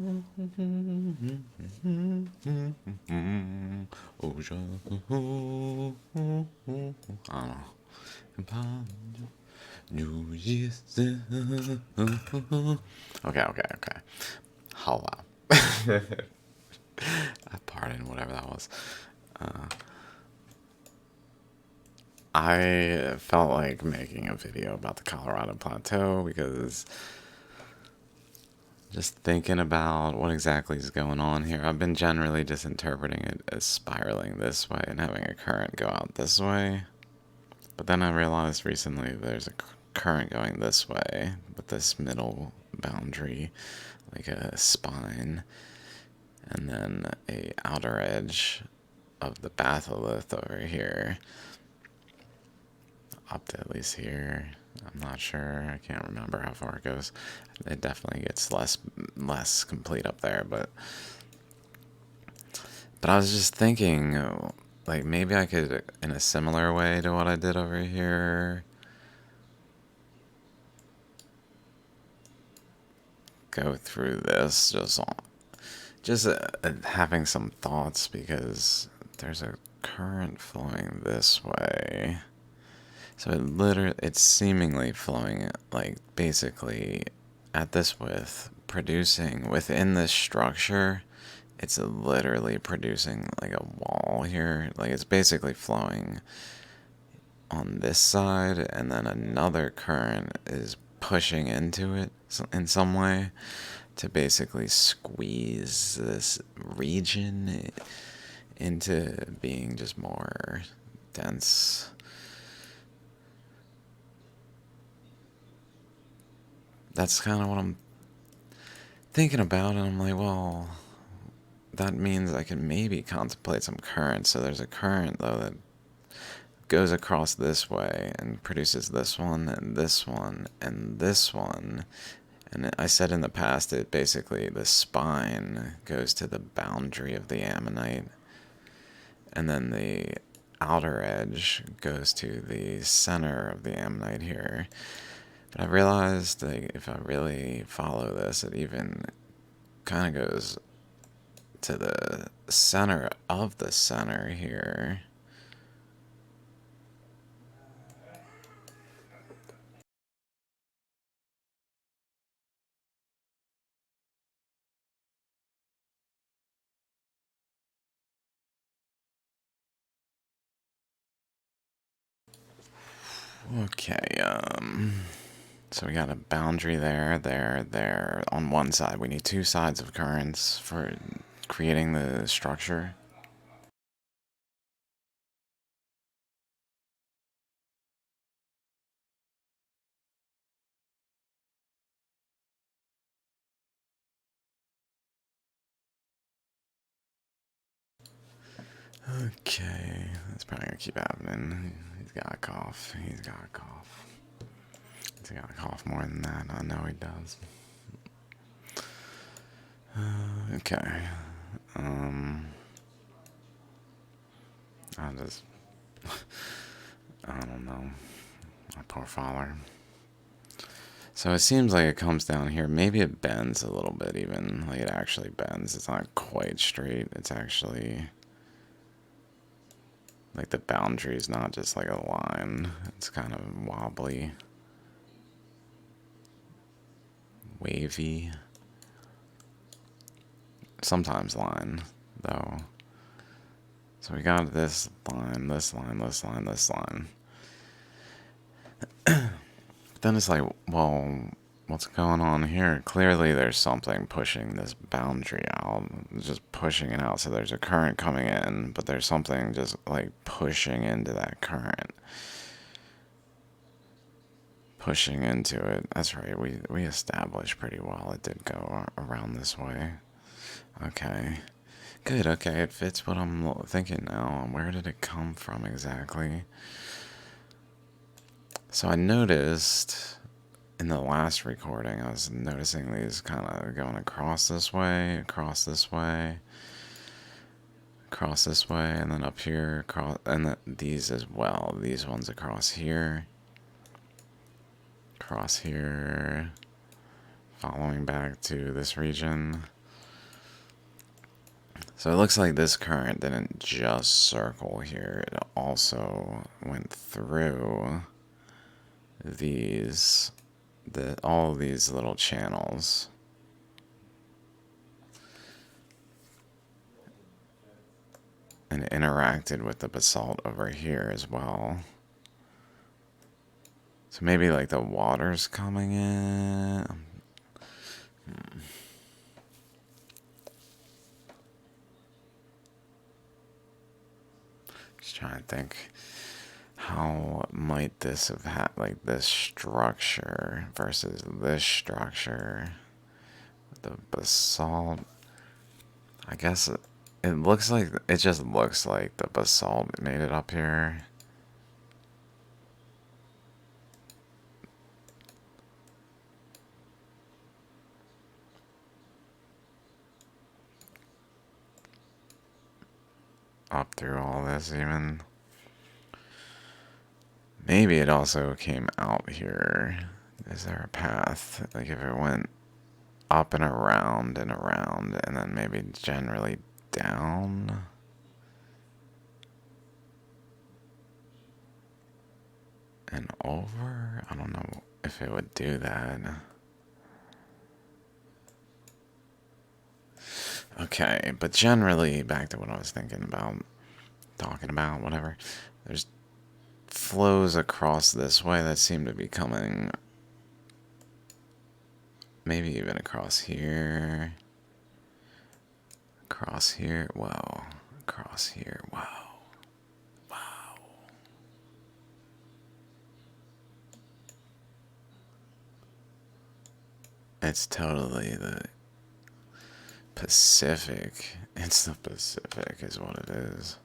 New Year's. Okay. Hold up. Pardon, whatever that was. I felt like making a video about the Colorado Plateau because just thinking about what exactly is going on here. I've been generally just interpreting it as spiraling this way and having a current go out this way. But then I realized recently there's a current going this way with this middle boundary, like a spine, and then a outer edge of the batholith over here, up to at least here. I'm not sure. I can't remember how far it goes. It definitely gets less complete up there, but I was just thinking, like maybe I could, in a similar way to what I did over here, go through this just having some thoughts because there's a current flowing this way. So it's seemingly flowing like basically at this width, producing within this structure. It's literally producing like a wall here. Like it's basically flowing on this side, and then another current is pushing into it in some way to basically squeeze this region into being just more dense. That's kind of what I'm thinking about, and I'm like, well, that means I can maybe contemplate some current. So there's a current, though, that goes across this way and produces this one and this one and this one. And I said in the past that basically the spine goes to the boundary of the ammonite, and then the outer edge goes to the center of the ammonite here. But I realized that if I really follow this, it even kind of goes to the center of the center here. Okay, so we got a boundary there. On one side, we need two sides of currents for creating the structure. Okay, that's probably gonna keep happening. He's got a cough. He's got a cough. He's got a cough more than that. I know he does. Okay. I just, I don't know. My poor father. So it seems like it comes down here. Maybe it bends a little bit even. Like it actually bends. It's not quite straight. It's actually like the boundary is not just like a line. It's kind of wobbly, wavy. Sometimes line, though. So we got this line, this line, this line, this line. Then it's like, well, what's going on here? Clearly there's something pushing this boundary out, just pushing it out. So there's a current coming in, but there's something just like pushing into that current. Pushing into it. That's right, we established pretty well it did go around this way. Okay. Good, okay, it fits what I'm thinking now. Where did it come from exactly? So I noticed in the last recording, I was noticing these kind of going across this way, across this way, across this way, and then up here, across, and these as well. These ones across here, following back to this region. So it looks like this current didn't just circle here, it also went through these, all these little channels. And interacted with the basalt over here as well. So maybe like the water's coming in. Just trying to think, how might this have had like this structure versus this structure? The basalt, I guess it looks like, it just looks like the basalt made it up here. Up through all this even. Maybe it also came out here. Is there a path? Like if it went up and around and then maybe generally down? And over? I don't know if it would do that. Okay, but generally, back to what I was thinking about, talking about, whatever, there's flows across this way that seem to be coming, maybe even across here, whoa, across here, wow, wow. It's totally the Pacific. It's the Pacific is what it is.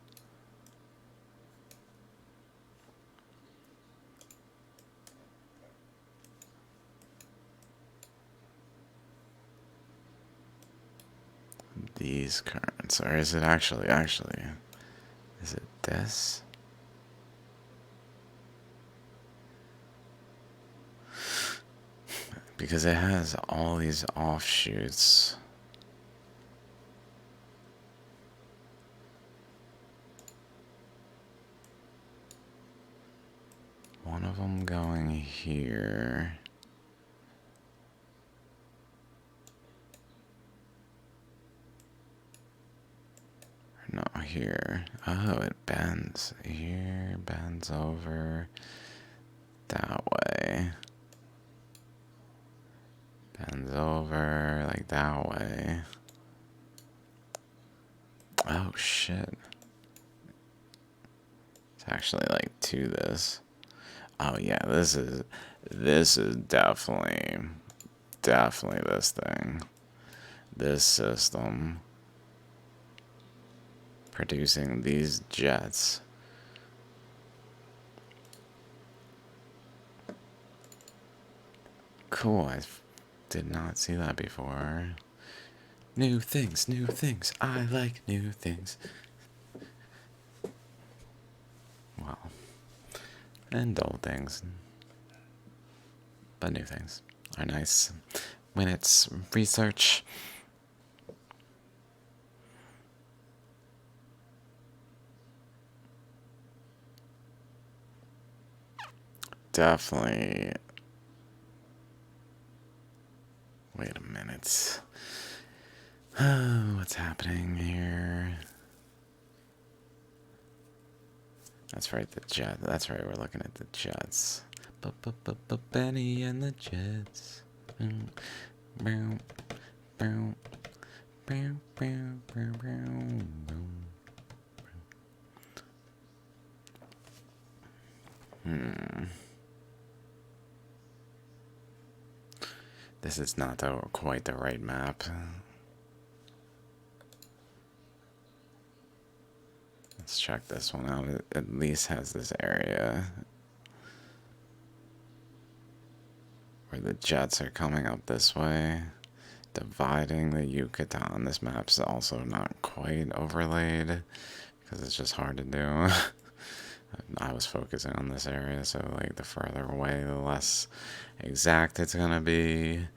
These currents, or is it actually, is it this? Because it has all these offshoots. One of them going here. Not here. Oh, it bends here, bends over that way. Bends over like that way. Oh shit. It's actually like to this. Oh yeah, this is definitely this thing. This system producing these jets. Cool, I did not see that before. New things, I like new things. Well, and old things. But new things are nice when it's research. Definitely. Wait a minute. What's happening here? That's right, the jet. That's right, we're looking at the jets. Benny and the Jets. This is not quite the right map. Let's check this one out. It at least has this area where the jets are coming up this way, dividing the Yucatan. This map's also not quite overlaid because it's just hard to do. I was focusing on this area, so like the further away, the less exact it's gonna be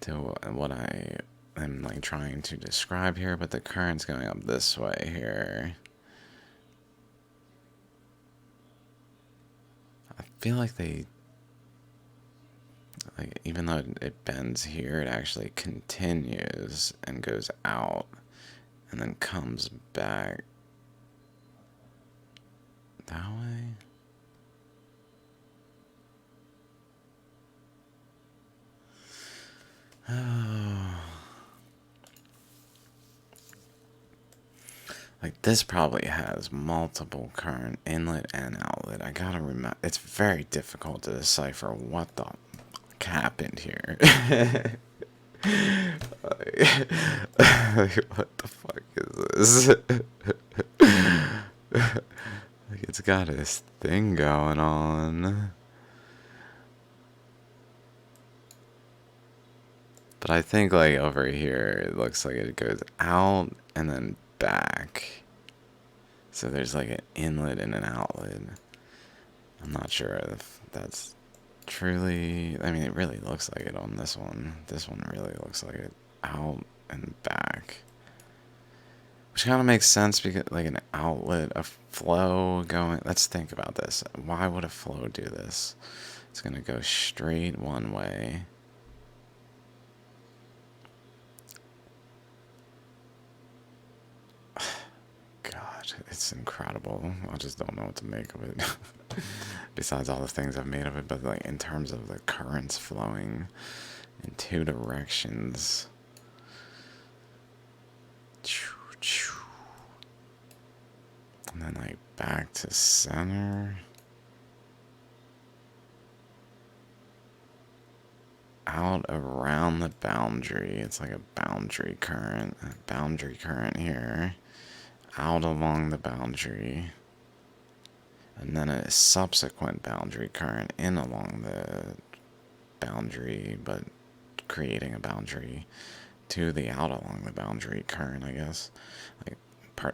to what I I'm like trying to describe here, but the current's going up this way here. I feel like they, like, even though it bends here, it actually continues and goes out and then comes back that way. Oh. Like, this probably has multiple current inlet and outlet. I gotta remember, it's very difficult to decipher what the fuck happened here. What the fuck is this? Like, it's got this thing going on. But I think, like, over here, it looks like it goes out and then back. So there's like an inlet and an outlet. I'm not sure if that's truly, I mean, it really looks like it on this one. This one really looks like it out and back. Which kind of makes sense because, like, an outlet, a flow going. Let's think about this. Why would a flow do this? It's going to go straight one way. God, it's incredible. I just don't know what to make of it. Besides all the things I've made of it, but like in terms of the currents flowing in two directions. And then like back to center. Out around the boundary. It's like a boundary current. A boundary current here. Out along the boundary. And then a subsequent boundary current in along the boundary, but creating a boundary to the out along the boundary current, I guess. Like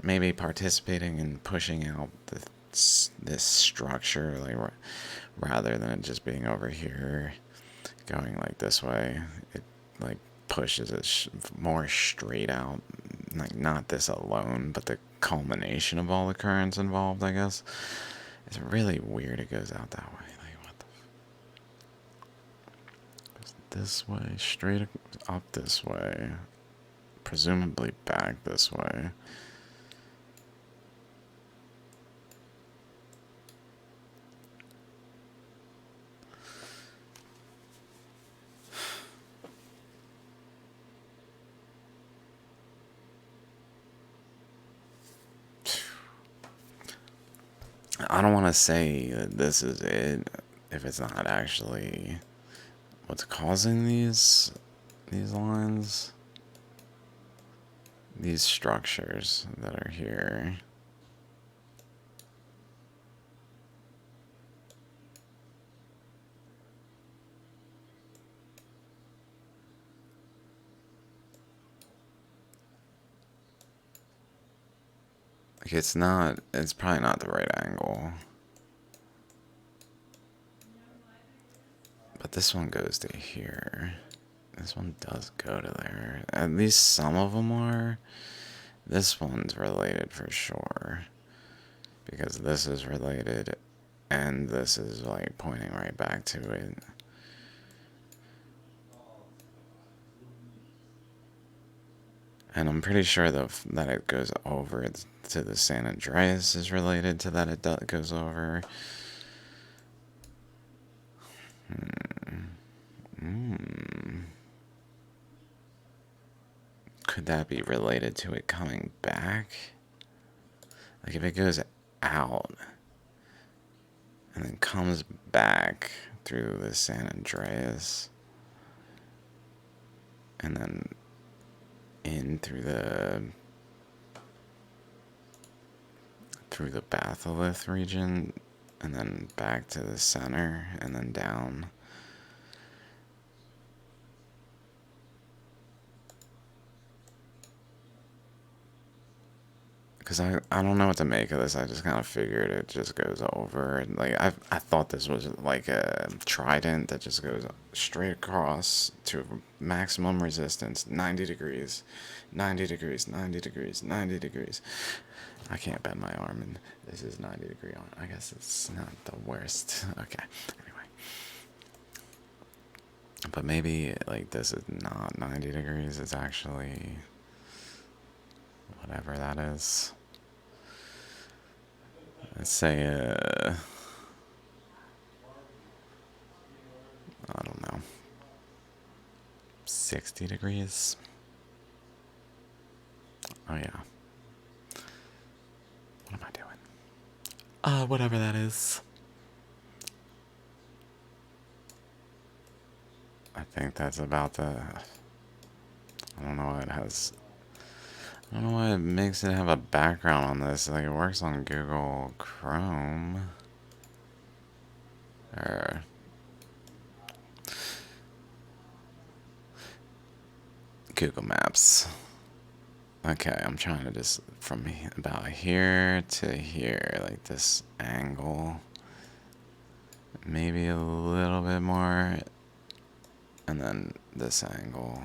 maybe participating in pushing out this structure, like rather than it just being over here, going like this way. It like pushes it more straight out, like not this alone, but the culmination of all the currents involved, I guess. It's really weird it goes out that way. Like, what the goes this way, straight up this way, presumably back this way. I don't want to say that this is it if it's not actually what's causing these lines, these structures that are here. Like, it's probably not the right angle. But this one goes to here. This one does go to there. At least some of them are. This one's related for sure. Because this is related, and this is like pointing right back to it. And I'm pretty sure that it goes over to the San Andreas is related to that it goes over. Could that be related to it coming back? Like if it goes out and then comes back through the San Andreas and then in through the batholith region and then back to the center and then down. Because I don't know what to make of this. I just kind of figured it just goes over. And like I thought this was like a trident that just goes straight across to maximum resistance, 90 degrees, 90 degrees, 90 degrees, 90 degrees. I can't bend my arm, and this is 90-degree arm. I guess it's not the worst. Okay, anyway. But maybe like this is not 90 degrees. It's actually whatever that is. Let's say, I don't know, 60 degrees? Oh, yeah. What am I doing? Whatever that is. I think that's about the... I don't know why it has... I don't know why it makes it have a background on this. Like, it works on Google Chrome. Or... Google Maps. Okay, I'm trying to just from about here to here, like this angle. Maybe a little bit more. And then this angle.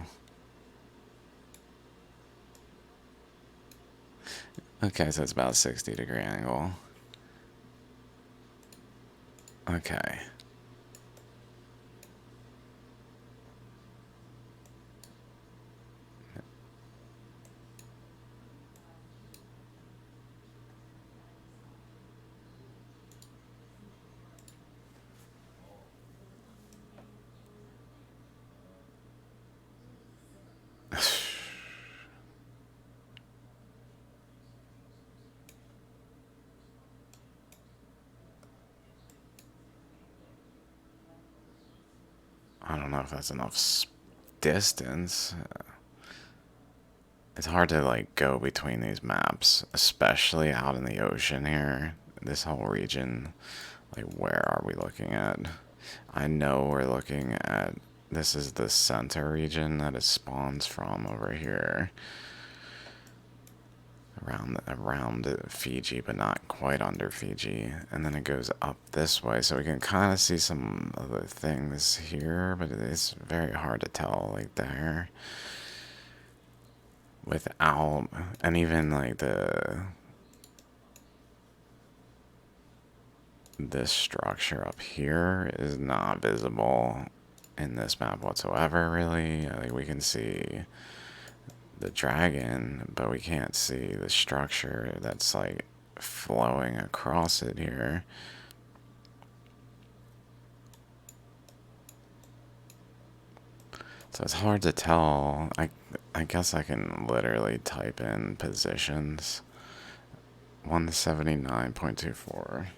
Okay, so it's about a 60-degree angle. Okay. I don't know if that's enough distance. It's hard to like go between these maps, especially out in the ocean here. This whole region, like where are we looking at? I know we're looking at, this is the center region that it spawns from over here. Around Fiji, but not quite under Fiji. And then it goes up this way, so we can kind of see some other things here, but it's very hard to tell, like there. Without, and even like this structure up here is not visible in this map whatsoever, really. Like we can see the dragon, but we can't see the structure that's like flowing across it here. So it's hard to tell. I guess I can literally type in positions. 179.24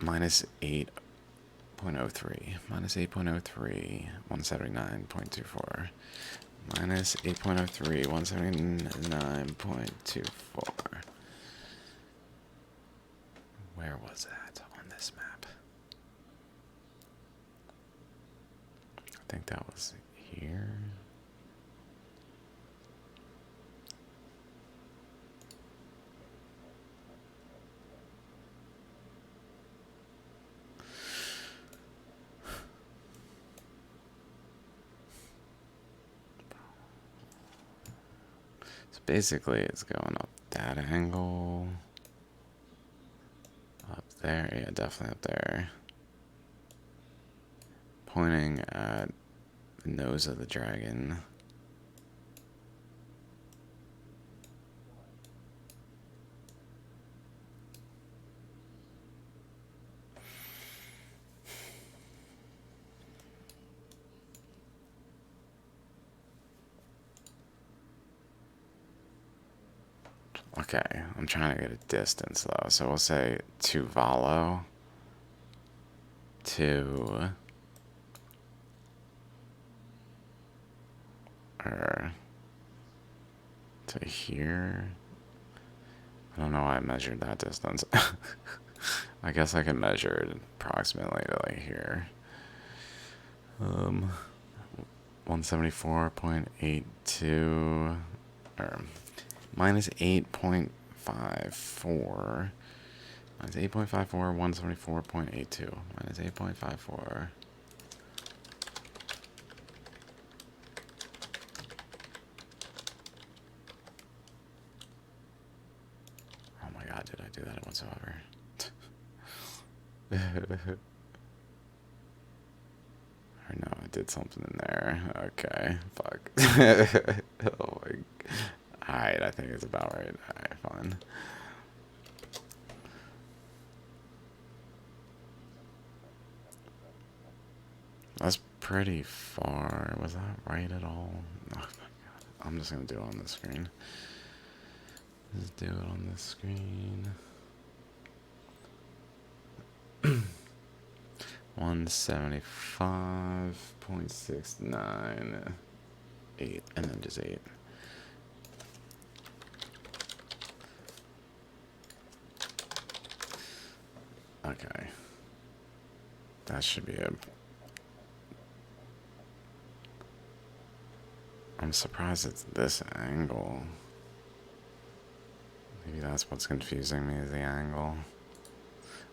minus 8.03 minus 8.03 179.24 minus 8.03 179.24. Where was that on this map? I think that was here. So basically it's going up that angle. Up there, yeah, definitely up there. Pointing at the nose of the dragon. Okay, I'm trying to get a distance though. So we'll say Tuvalu to or to here. I don't know why I measured that distance. I guess I can measure it approximately to like here. 174.82 or minus 8.5 8.54 minus 8.54, 174.82 minus 8.54. Oh my god, did I do that whatsoever? Or no, I did something in there. Okay, fuck. Oh my. Alright, I think it's about right. Alright, fine. That's pretty far. Was that right at all? Oh my god. I'm just gonna do it on the screen. Just do it on the screen. 175.698, and then just 8. Okay. That should be it. I'm surprised it's this angle. Maybe that's what's confusing me, is the angle.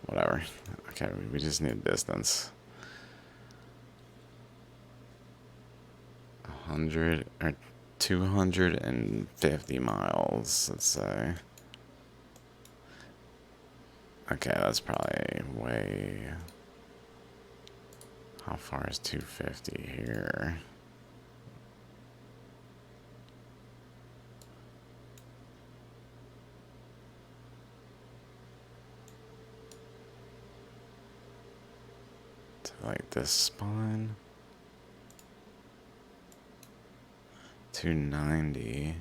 Whatever. Okay, we just need distance. 100 or 250 miles, let's say. Okay, that's probably way... How far is 250 here? To like this spine? 290.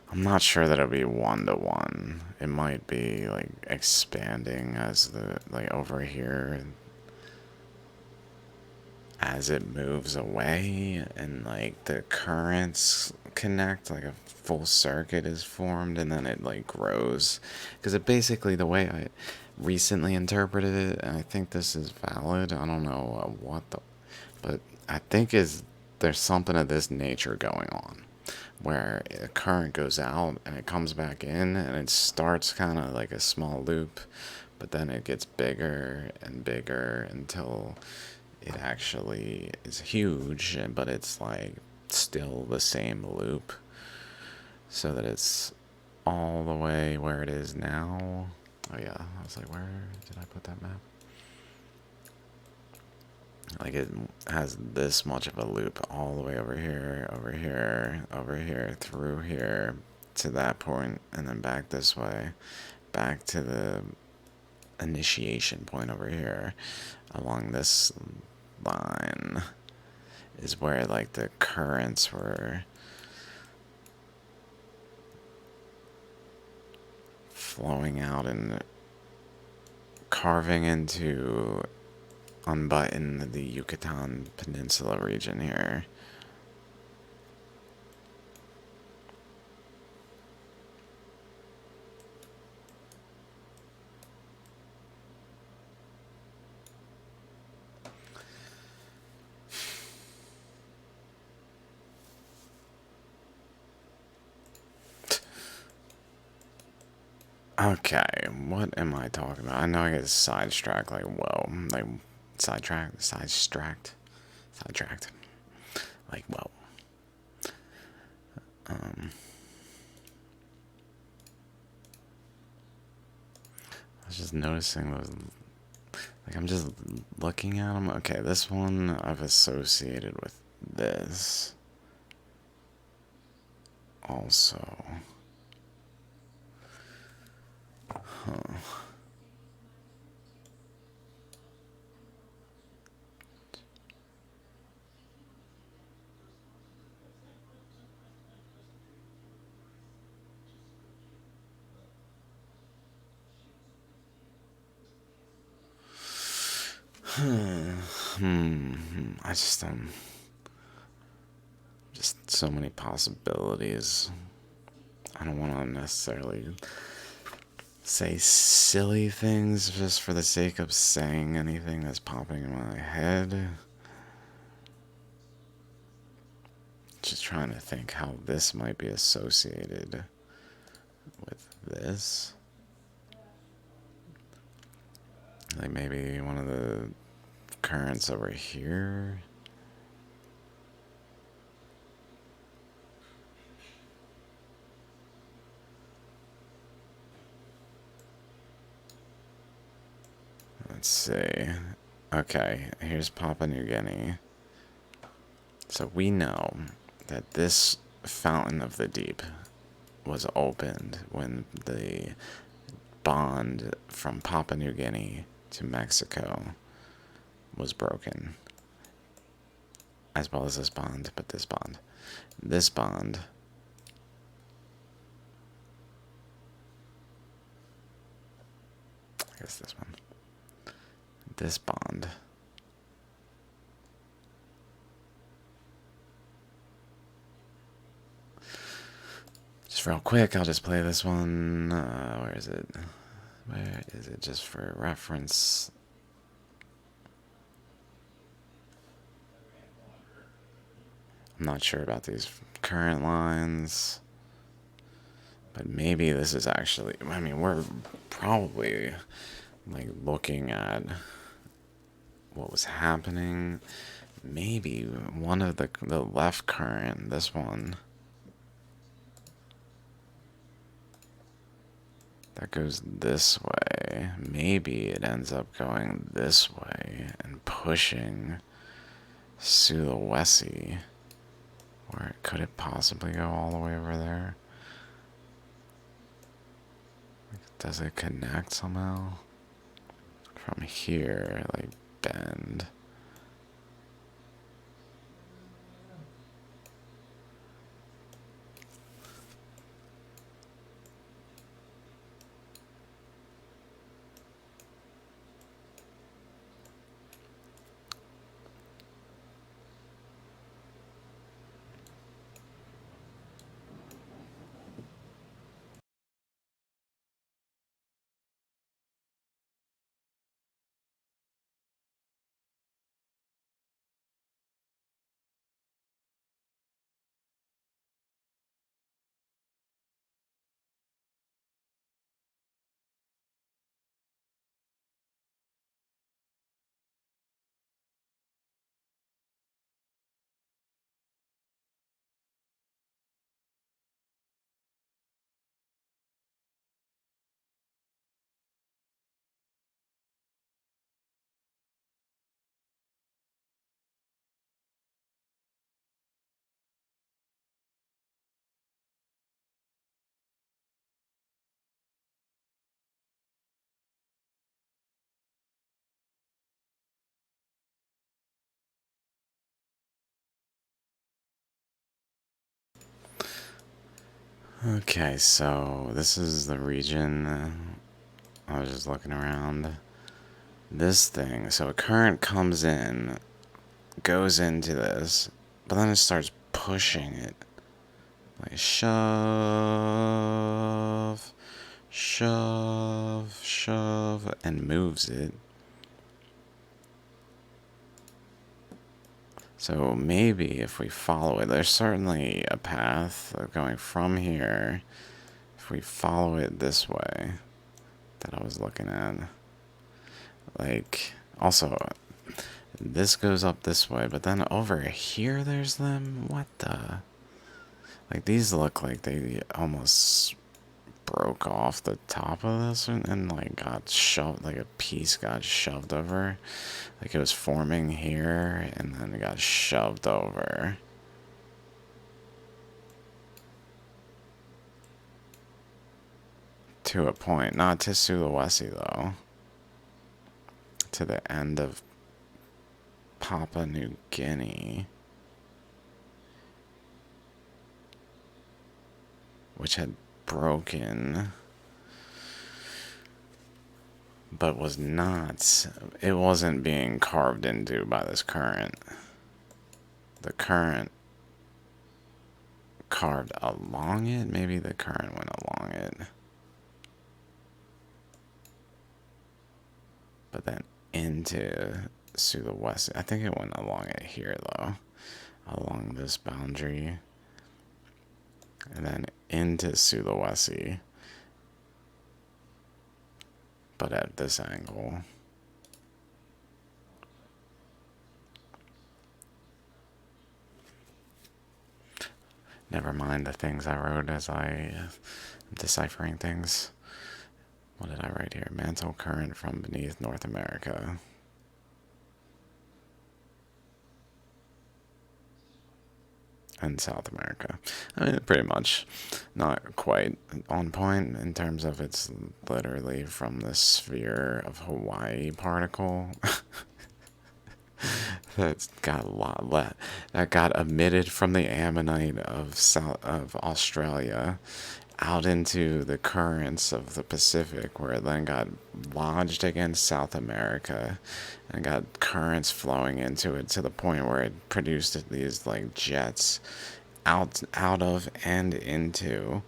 I'm not sure that it'll be 1-to-1. It might be like expanding as the like over here as it moves away and like the currents connect, like a full circuit is formed, and then it like grows. Because it basically, the way I recently interpreted it, and I think this is valid, I don't know what the, but I think is there's something of this nature going on where a current goes out and it comes back in and it starts kind of like a small loop, but then it gets bigger and bigger until it actually is huge, but it's like still the same loop, so that it's all the way where it is now. Oh yeah, I was like, where did I put that map? Like it has this much of a loop all the way over here, over here, over here, through here to that point, and then back this way, back to the initiation point over here. Along this line is where like the currents were flowing out and carving into unbutton the Yucatan Peninsula region here. Okay, what am I talking about? I know I get sidetracked, like, whoa, like, sidetracked, like, whoa. I was just noticing those, like, I'm just looking at them. Okay, this one I've associated with this also. Huh. I just just so many possibilities. I don't want to necessarily say silly things just for the sake of saying anything that's popping in my head. Just trying to think how this might be associated with this. Like maybe one of the currents over here. Let's see. Okay, here's Papua New Guinea. So we know that this fountain of the deep was opened when the bond from Papua New Guinea to Mexico was broken. As well as this bond, but this bond. This bond I guess this one. This bond. Just real quick, I'll just play this one. Where is it? Where is it? Just for reference. I'm not sure about these current lines. But maybe this is actually, I mean, we're probably like looking at what was happening. Maybe one of the left current, this one, that goes this way. Maybe it ends up going this way and pushing Sulawesi. Or could it possibly go all the way over there? Does it connect somehow? From here, like bend. Okay, so this is the region. I was just looking around. This thing, so a current comes in, goes into this, but then it starts pushing it. Like shove, shove, shove, and moves it. So maybe if we follow it, there's certainly a path going from here. If we follow it this way, that I was looking at. Like, also, this goes up this way, but then over here there's them? What the? Like, these look like they almost broke off the top of this and like got shoved, like a piece got shoved over. Like it was forming here and then it got shoved over. To a point, not to Sulawesi though. To the end of Papua New Guinea, which had broken, but was not, it wasn't being carved into by this current. The current carved along it, maybe the current went along it. but then into Sulawesi. I think it went along it here though, along this boundary, and then into Sulawesi, but at this angle. Never mind the things I wrote as I am deciphering things. What did I write here? Mantle current from beneath North America. And South America. I mean, pretty much not quite on point in terms of it's literally from the sphere of Hawaii particle. That's got a lot that got emitted from the ammonite of Australia out into the currents of the Pacific, where it then got lodged against South America and got currents flowing into it to the point where it produced these like jets out of and into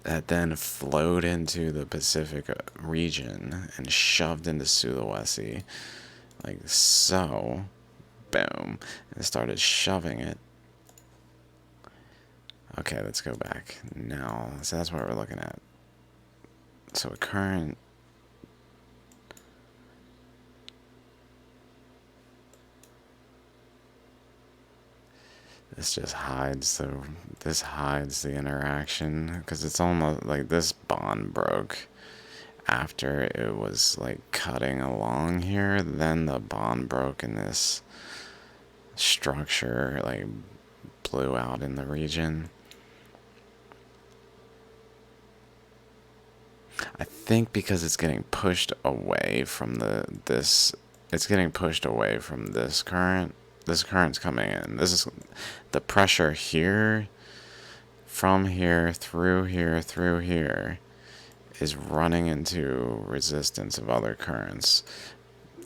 that then flowed into the Pacific region and shoved into Sulawesi like so. Boom. And started shoving it. Okay, let's go back now. So that's what we're looking at. So a current. This just hides the interaction, because it's almost like this bond broke after it was like cutting along here. Then the bond broke and this structure like blew out in the region. I think because it's getting pushed away from it's getting pushed away from this current. This current's coming in. This is the pressure here, from here, through here, is running into resistance of other currents,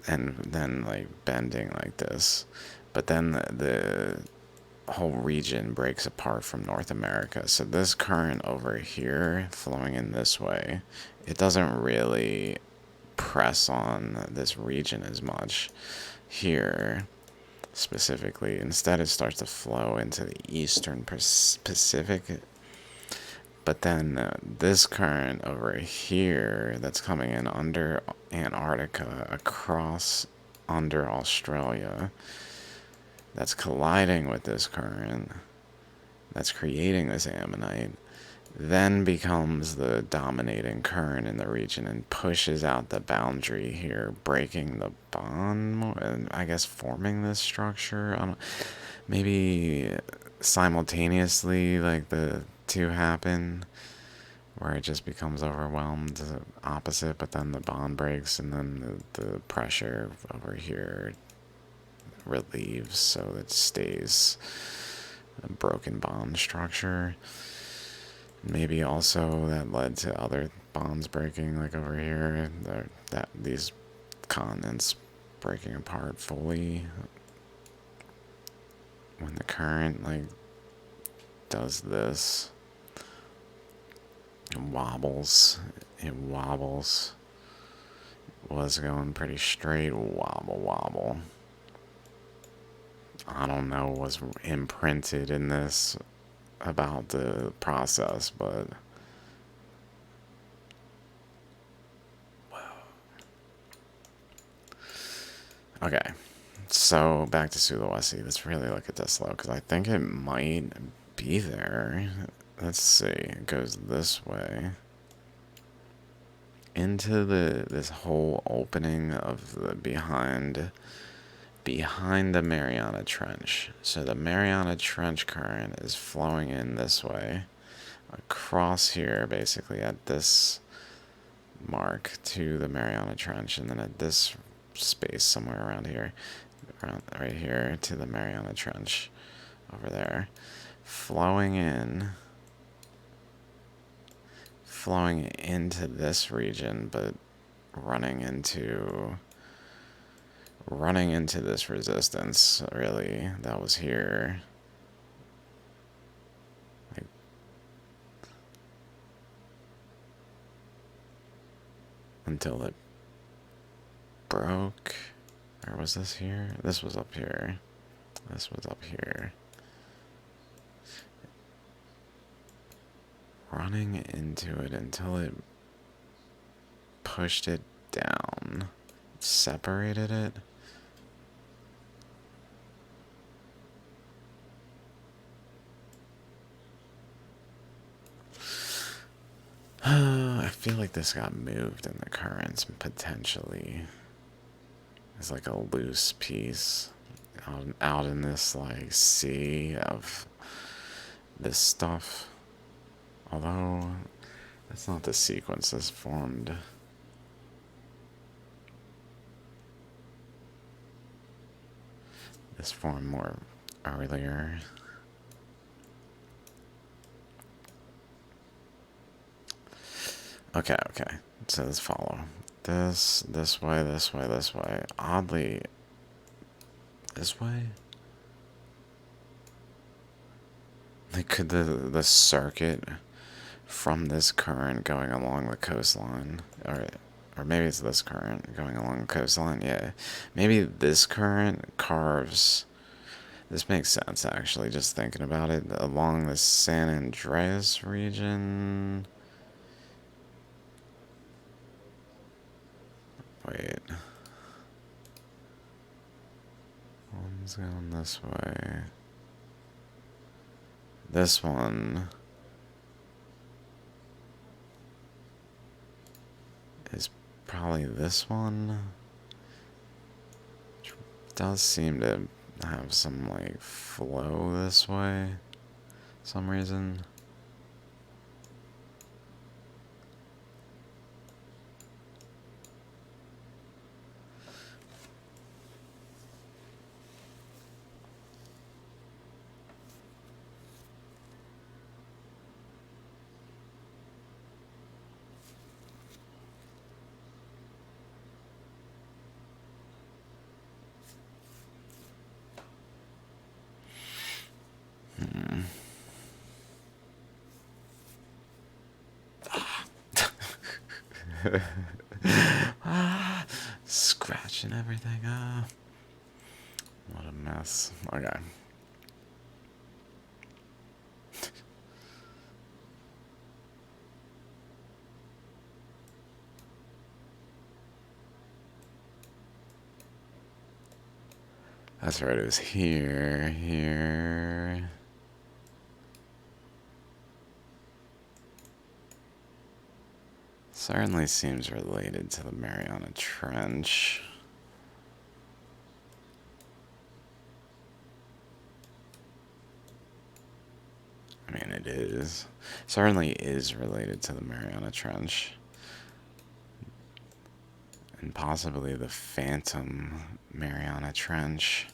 and then like bending like this. But then the whole region breaks apart from North America. So this current over here flowing in this way, it doesn't really press on this region as much here specifically. Instead, it starts to flow into the eastern Pacific. But then this current over here that's coming in under Antarctica, across under Australia, that's colliding with this current, that's creating this ammonite, then becomes the dominating current in the region and pushes out the boundary here, breaking the bond, and I guess forming this structure. Maybe simultaneously, like the two happen, where it just becomes overwhelmed, opposite, but then the bond breaks, and then the pressure over here relieves, so it stays a broken bond structure. Maybe also that led to other bonds breaking, like over here, that these continents breaking apart fully when the current like does this. It wobbles. Was going pretty straight. Wobble. I don't know what's imprinted in this about the process, but okay. So back to Sulawesi. Let's really look at this though, because I think it might be there. Let's see. It goes this way into this whole opening of the behind the Mariana Trench. So the Mariana Trench current is flowing in this way, across here, basically at this mark to the Mariana Trench, and then at this space somewhere around here, right here to the Mariana Trench over there, flowing into this region, but running into this resistance, really, that was here. Like, until it broke. Or was this here? This was up here. This was up here. Running into it until it pushed it down. Separated it. I feel like this got moved in the currents, potentially. It's like a loose piece out in this, like, sea of this stuff. Although, that's not the sequence that's formed. This formed more earlier. Okay, okay. So let's follow. This way, this way, this way. Oddly, this way? Like, could the circuit from this current going along the coastline, or maybe it's this current going along the coastline, yeah. Maybe this current carves, this makes sense actually, just thinking about it, along the San Andreas region. Wait. One's going this way. This one is probably this one. Which does seem to have some, like, flow this way. Some reason. Scratching everything up. What a mess. Okay. That's right, it was here. Certainly seems related to the Mariana Trench. I mean, it is. Certainly is related to the Mariana Trench. And possibly the Phantom Mariana Trench.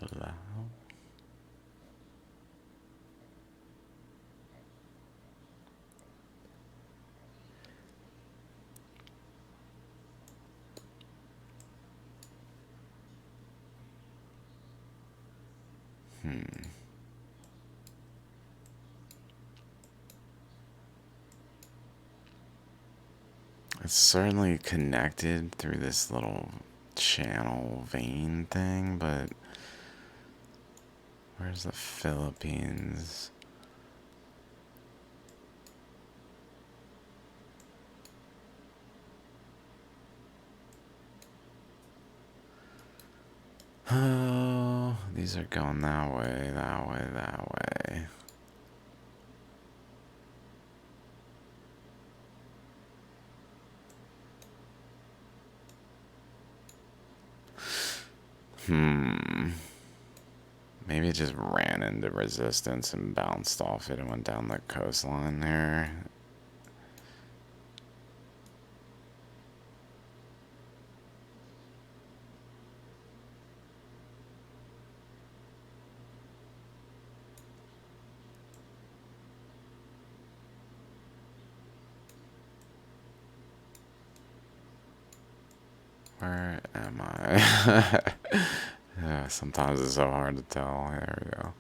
Palau. It's certainly connected through this little channel vein thing, but where's the Philippines? Oh, these are going that way, that way, that way. Maybe it just ran into resistance and bounced off it and went down the coastline there. Where am I? Yeah, sometimes it's so hard to tell. There we go.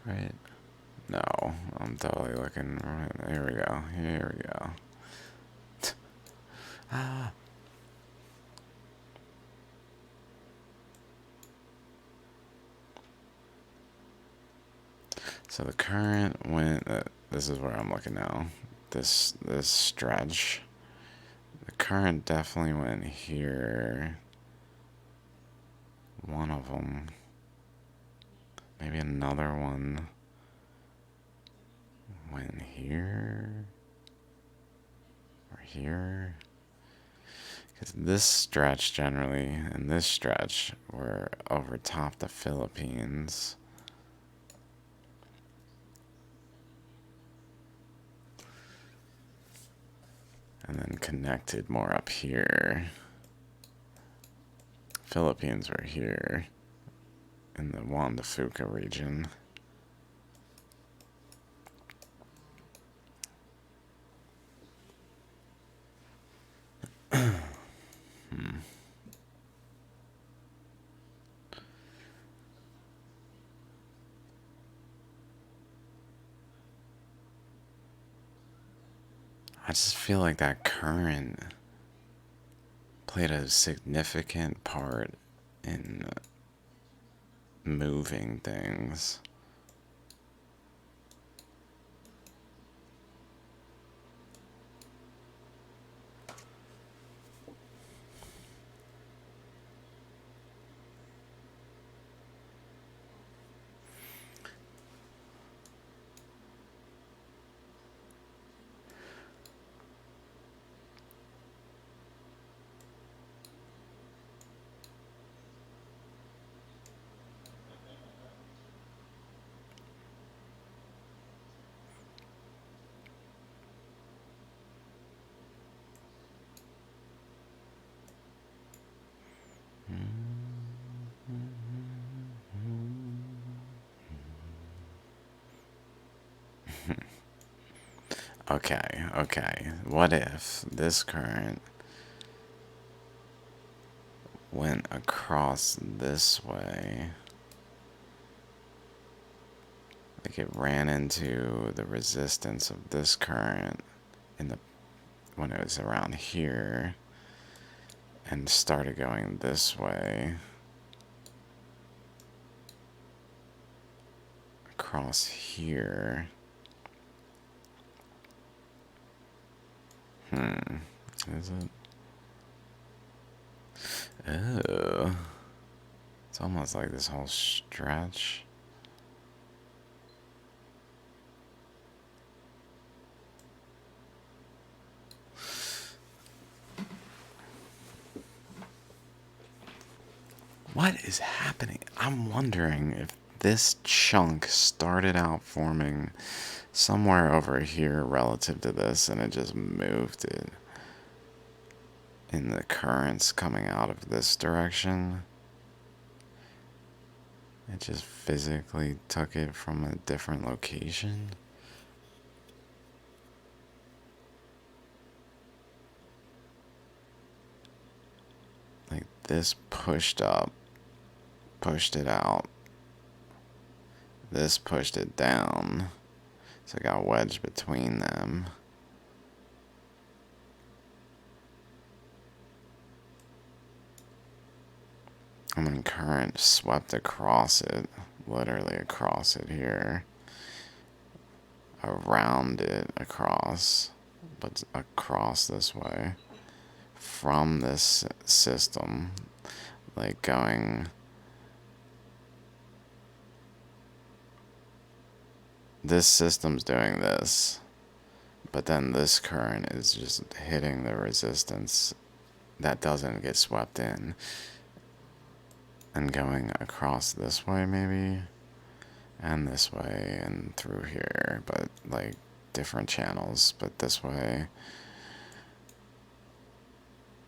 Right? No, I'm totally looking. Right. Here we go. Here we go. Ah. So the current went. This is where I'm looking now. This stretch. The current definitely went here. One of them. Maybe another one went here. Or here. Because this stretch generally, and this stretch, were over top the Philippines. And then connected more up here. Philippines were here in the Juan de Fuca region. I just feel like that current played a significant part in moving things. Okay, okay. What if this current went across this way? Like it ran into the resistance of this current in the when it was around here and started going this way across here. Is it? Oh. It's almost like this whole stretch. What is happening? I'm wondering if this chunk started out forming somewhere over here relative to this and it just moved it in the currents coming out of this direction. It just physically took it from a different location. Like this pushed up, pushed it out. This pushed it down. So it got wedged between them. And then current swept across it, literally across it here. Around it across, but across this way. From this system, like going. This system's doing this, but then this current is just hitting the resistance that doesn't get swept in and going across this way maybe and this way and through here, but like different channels, but this way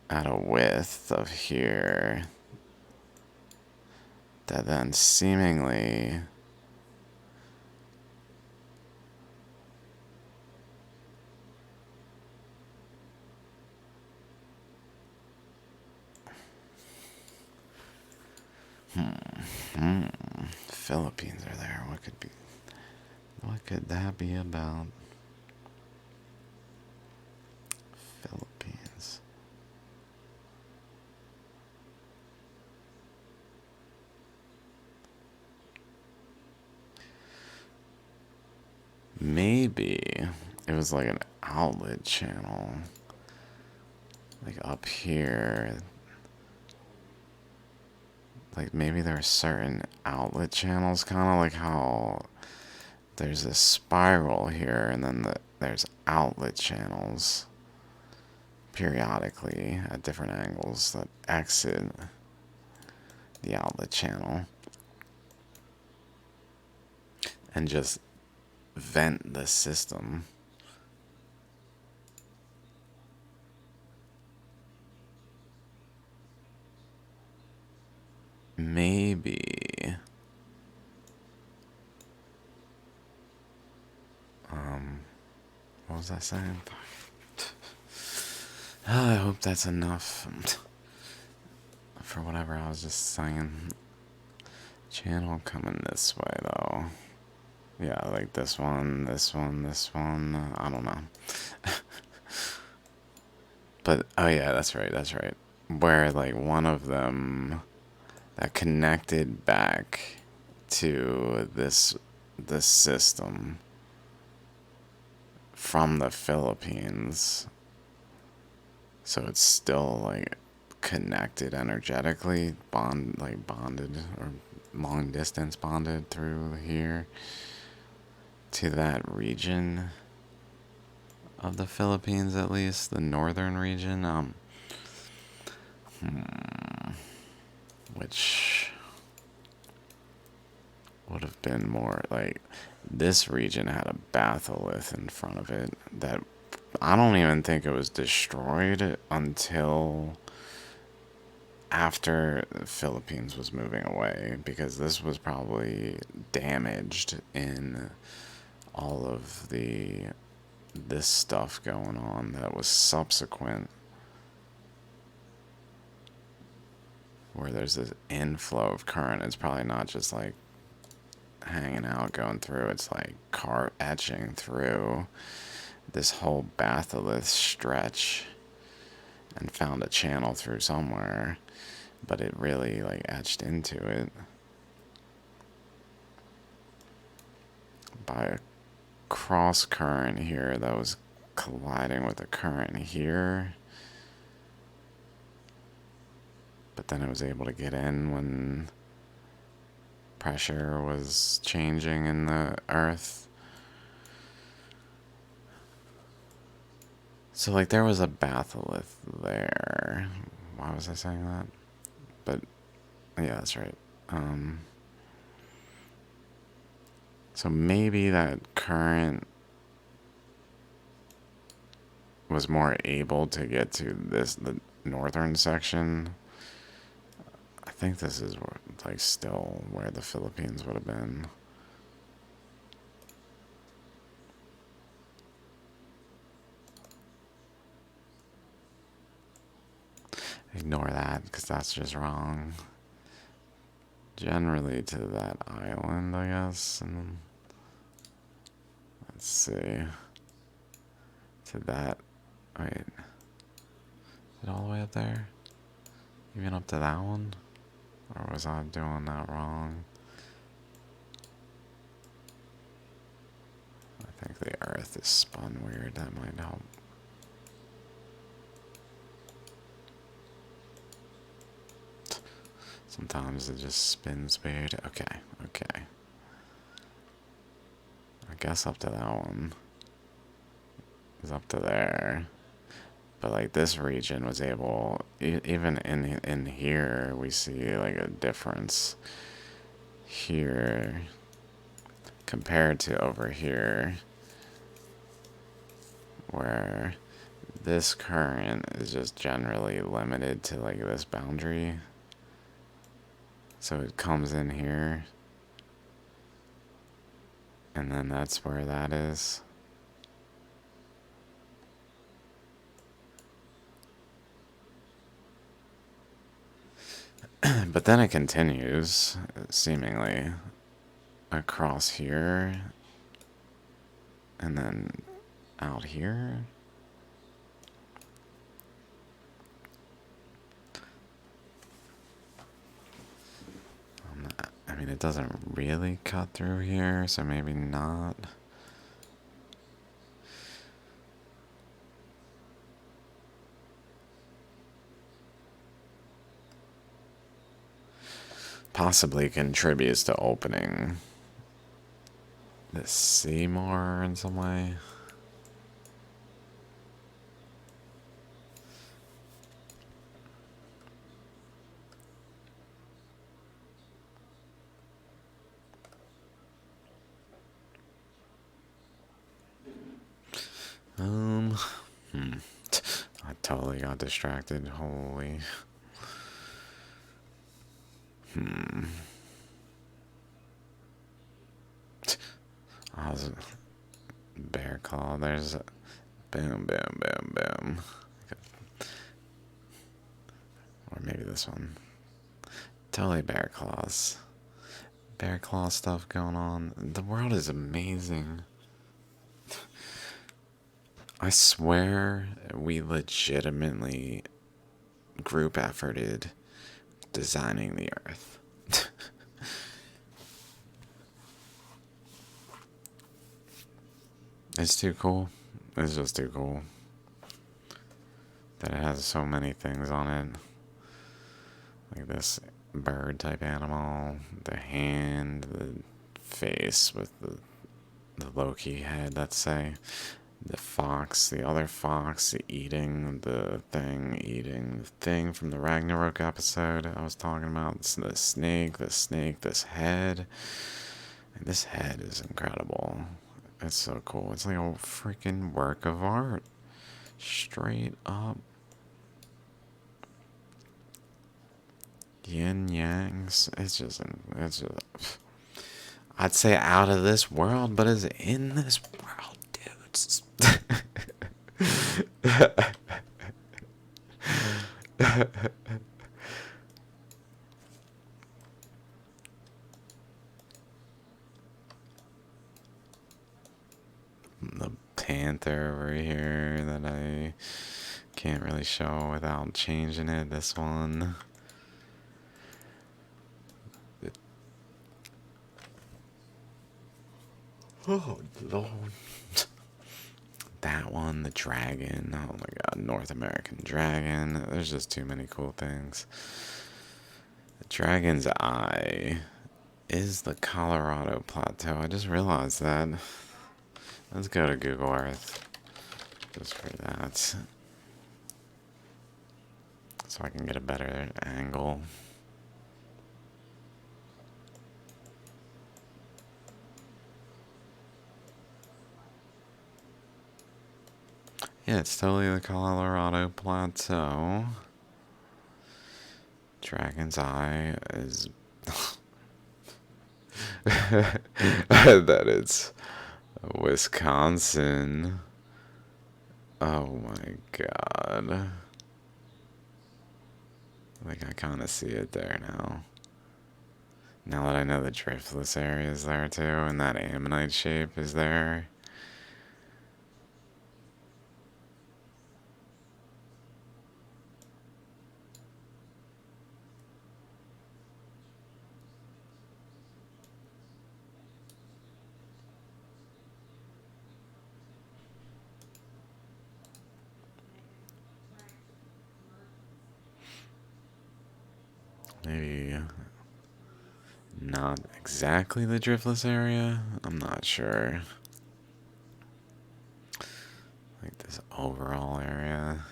at a width of here that then seemingly Philippines are there. What could that be about? Philippines. Maybe it was like an outlet channel. Like up here. Like maybe there are certain outlet channels, kind of like how there's a spiral here and then there's outlet channels periodically at different angles that exit the outlet channel and just vent the system. Maybe. What was I saying? I hope that's enough for whatever I was just saying. Channel coming this way though. Yeah, like this one, this one, this one. I don't know. But oh yeah, that's right, that's right. Where like one of them that connected back to this system from the Philippines. So it's still like connected energetically, bonded or long distance bonded through here to that region of the Philippines, at least the northern region. Which would have been more like this region had a batholith in front of it that I don't even think it was destroyed until after the Philippines was moving away, because this was probably damaged in all of this stuff going on that was subsequent, where there's this inflow of current. It's probably not just like hanging out going through, it's like car etching through this whole batholith stretch and found a channel through somewhere, but it really like etched into it by a cross current here that was colliding with a current here, but then it was able to get in when pressure was changing in the earth. So like there was a batholith there. Why was I saying that? But yeah, that's right. So maybe that current was more able to get to the northern section. I think this is like still where the Philippines would have been. Ignore that because that's just wrong. Generally to that island, I guess. And then, let's see. To that. Wait. Is it all the way up there? Even up to that one? Or was I doing that wrong? I think the earth is spun weird. That might help. Sometimes it just spins weird. Okay, okay. I guess up to that one. Is up to there. But like this region was able, even in here, we see like a difference here compared to over here, where this current is just generally limited to like this boundary. So it comes in here, and then that's where that is. But then it continues, seemingly, across here, and then out here. I mean, it doesn't really cut through here, so maybe not. Possibly contributes to opening this sea more in some way. Um, I totally got distracted. Holy. I was bear claw. There's boom, boom, boom, boom. Or maybe this one. Totally bear claws. Bear claw stuff going on. The world is amazing. I swear we legitimately group efforted designing the earth. It's too cool. It's just too cool. That it has so many things on it. Like this bird type animal, the hand, the face with the Loki head, let's say. The fox, the other fox eating the thing from the Ragnarok episode I was talking about. The snake, this head. And this head is incredible. It's so cool. It's like a freaking work of art. Straight up. Yin yangs. It's just, I'd say out of this world, but it's in this world, dudes. The panther over here that I can't really show without changing it. This one. Oh, Lord. That one, the dragon. Oh my god, North American dragon. There's just too many cool things. The dragon's eye is the Colorado Plateau. I just realized that. Let's go to Google Earth just for that. So I can get a better angle. Yeah, it's totally the Colorado Plateau. Dragon's Eye is... that it's Wisconsin. Oh my god. Like, I kind of see it there now. Now that I know the driftless area is there too, and that ammonite shape is there. Maybe not exactly the driftless area. I'm not sure. Like this overall area.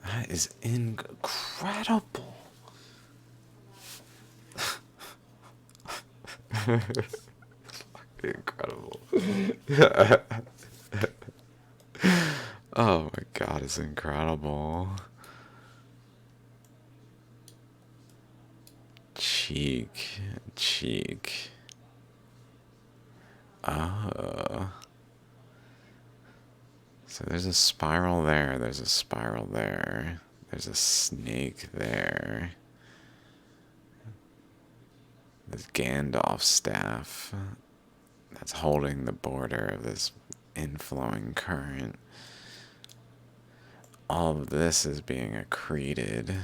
That is incredible. Incredible. Oh my god, it's incredible. Cheek. Cheek. So there's a spiral there, there's a spiral there, there's a snake there. This Gandalf staff that's holding the border of this inflowing current. All of this is being accreted.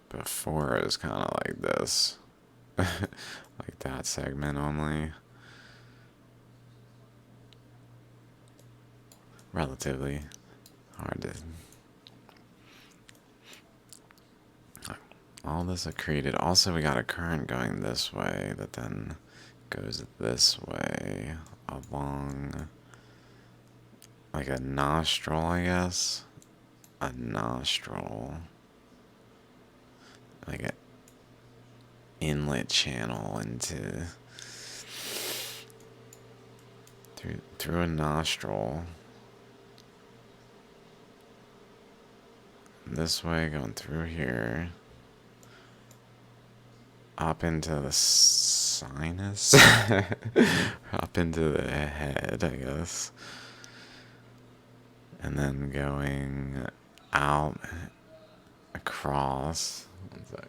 Before it was kind of like this. Like that segment only. Relatively hard to... All this accreted. Also, we got a current going this way that then goes this way along like a nostril, I guess. A nostril. Like an inlet channel into... through a nostril. This way, going through here. Up into the sinus? Up into the head, I guess. And then going out across. One sec.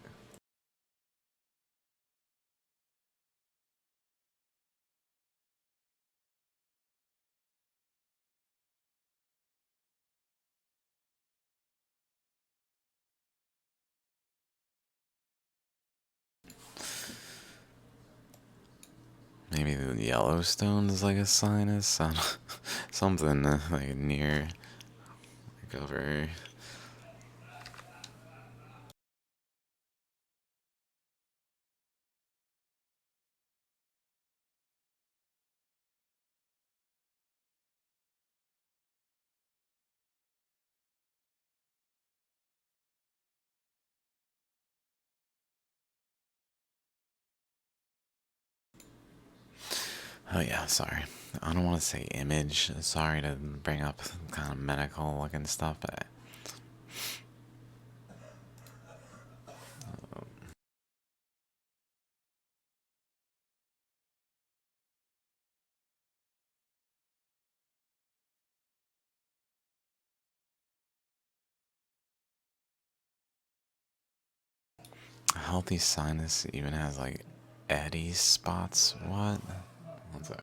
Maybe the Yellowstone is like a sinus. Something like near, like over. Oh yeah, sorry. I don't want to say image. Sorry to bring up kind of medical looking stuff, but a healthy sinus even has like eddy spots. What? One sec.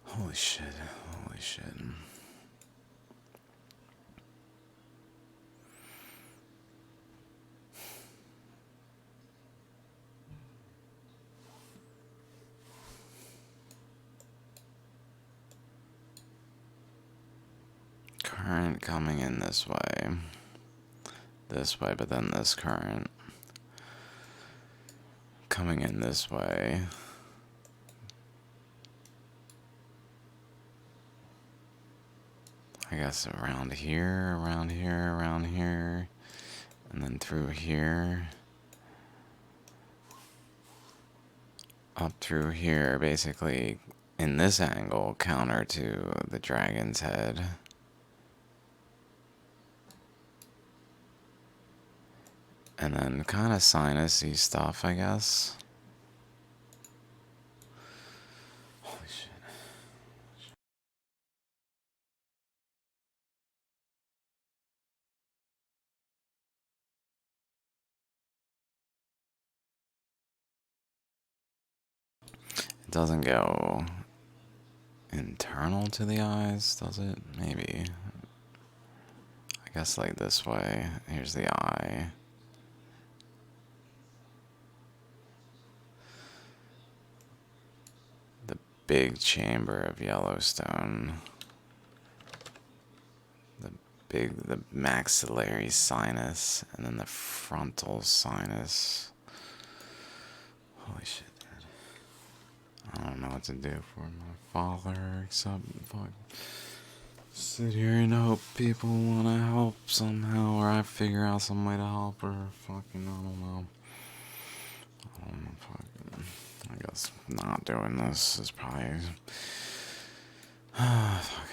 Holy shit. Holy shit. Current coming in this way. This way, but then this current coming in this way. I guess around here, around here, around here, and then through here. Up through here, basically in this angle, counter to the dragon's head. And then kind of sinusy stuff, I guess. doesn't go internal to the eyes, does it? Maybe. I guess like this way. Here's the eye. The big chamber of Yellowstone. The maxillary sinus, and then the frontal sinus. Holy shit, dude. I don't know what to do for my father except fuck sit here and hope people want to help somehow, or I figure out some way to help, or fucking I don't know. Fucking, I guess not doing this is probably. Fuck.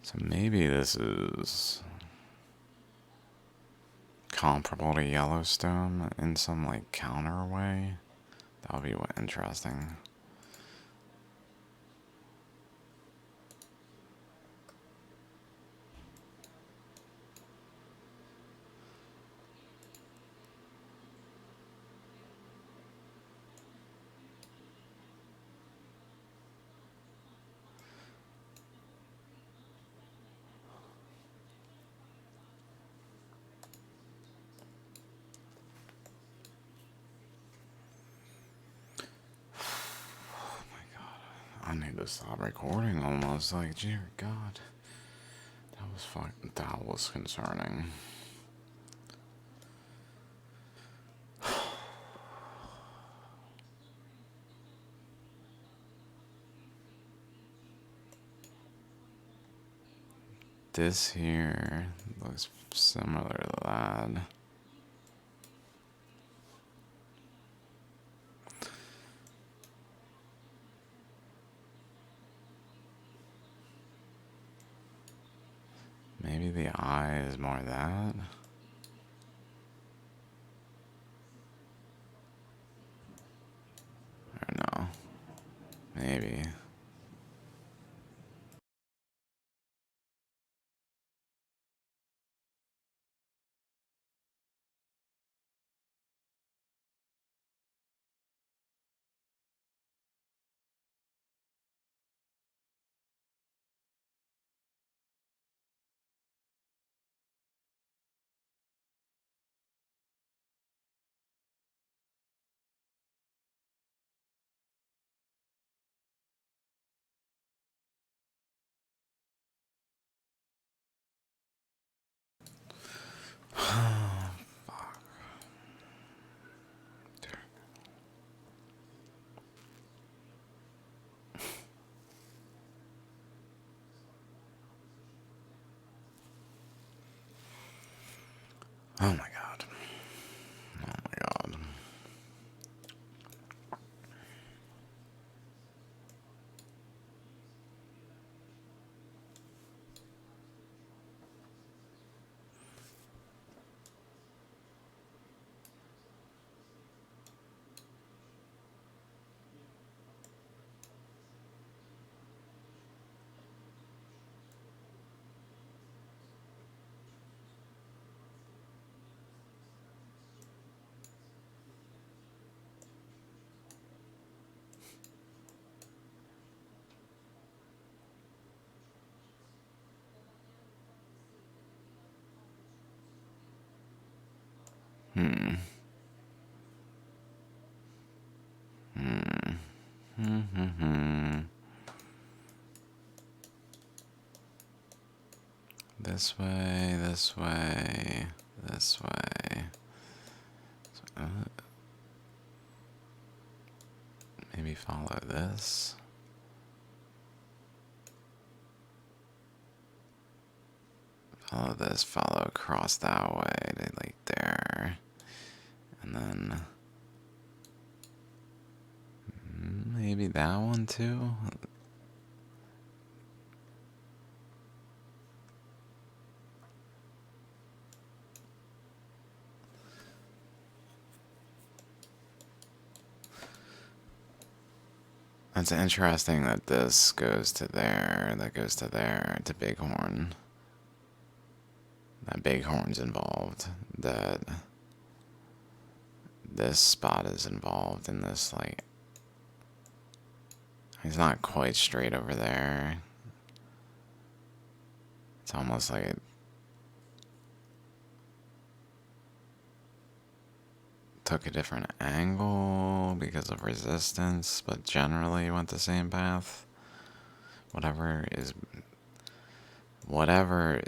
So maybe this is comparable to Yellowstone in some like counter way. That would be interesting. I need to stop recording almost. Like, dear God. That was concerning. This here looks similar to that. Maybe the eye is more that. Or no. Maybe. Oh my God. Oh my God. Hmm. Hmm. Hmm. This way, this way, this way. Uh, Maybe follow this. Follow this, follow across that way to like there. And then maybe that one too. It's interesting that this goes to there, that goes to there, to Bighorn. That Bighorn's involved. That this spot is involved in this, like... He's not quite straight over there. It's almost like it took a different angle because of resistance, but generally went the same path. Whatever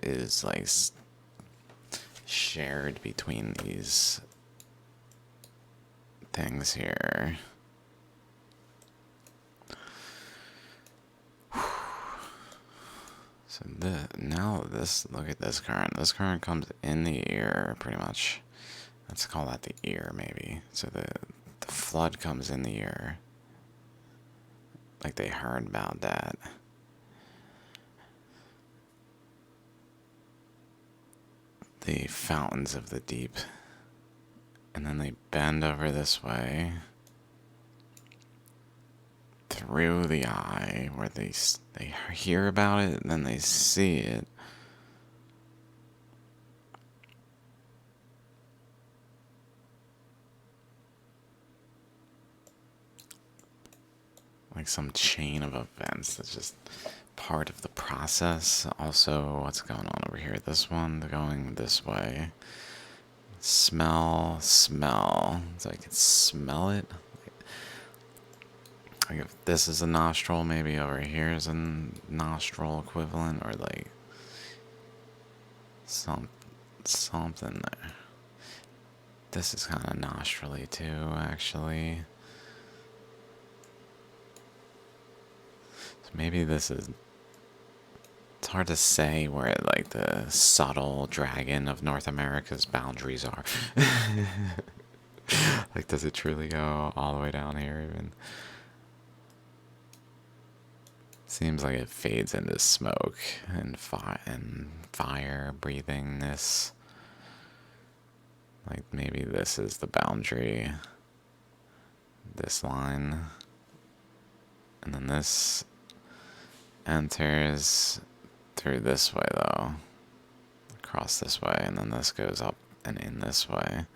is like shared between these things here. So look at this current. This current comes in the ear, pretty much. Let's call that the ear, maybe. So the flood comes in the ear. Like they heard about that. The fountains of the deep. And then they bend over this way. Through the eye, where they hear about it, and then they see it. Like some chain of events that's just part of the process. Also, what's going on over here? This one, they're going this way. Smell. So I can smell it. Like if this is a nostril, maybe over here is a nostril equivalent, or like something there. This is kind of nostrily too, actually. So maybe this is... It's hard to say where like the subtle dragon of North America's boundaries are. Like, does it truly go all the way down here even? Seems like it fades into smoke and fire breathingness. Like maybe this is the boundary. This line. And then this enters through this way though. Across this way, and then this goes up and in this way.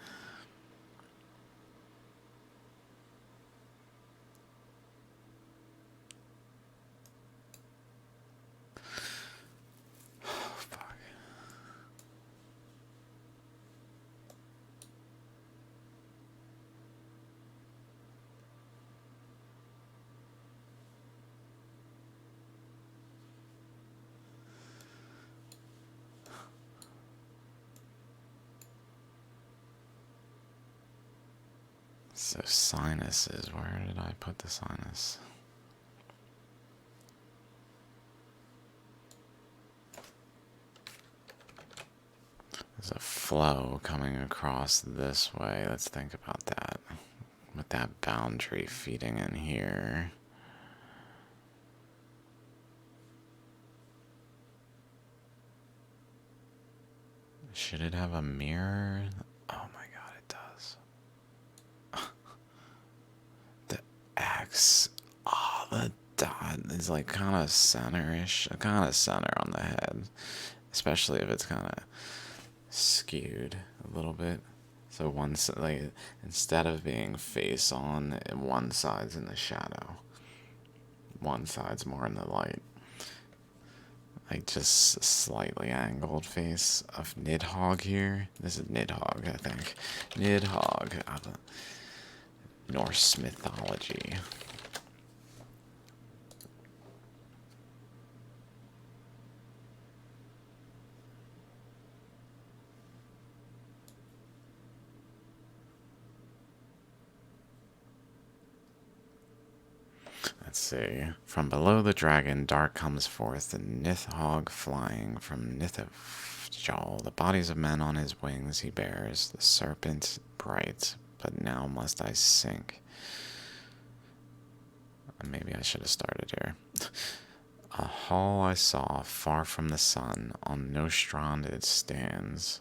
So sinuses, where did I put the sinus? There's a flow coming across this way. Let's think about that. With that boundary feeding in here. Should it have a mirror? Oh my god, it does. The X. Oh, the dot is like kind of center-ish. Kind of center on the head. Especially if it's kind of skewed a little bit. So like, instead of being face on, one side's in the shadow. One side's more in the light. Like just a slightly angled face of Nidhogg here. This is Nidhogg, I think. Nidhogg of Norse mythology. Let's see. From below the dragon, dark comes forth, the Nidhogg flying from Nithafjall. The bodies of men on his wings he bears, the serpent bright, but now must I sink. Maybe I should have started here. A hall I saw, far from the sun, on Nostrand it stands,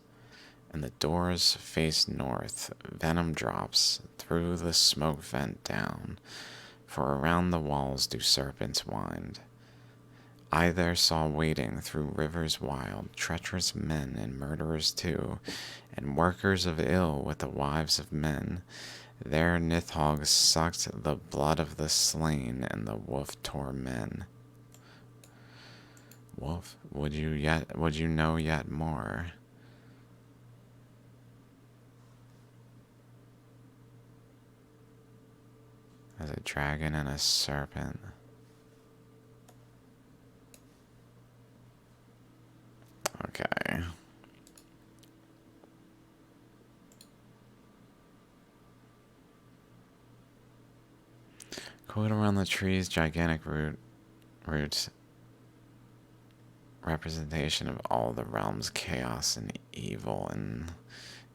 and the doors face north, venom drops through the smoke vent down. for around the walls do serpents wind. I there saw waiting through rivers wild, treacherous men and murderers too, and workers of ill with the wives of men. There Nidhogg sucked the blood of the slain, and the wolf tore men. Wolf, would you know yet more? As a dragon and a serpent. Okay. Quote around the trees, gigantic roots, representation of all the realms, chaos and evil, and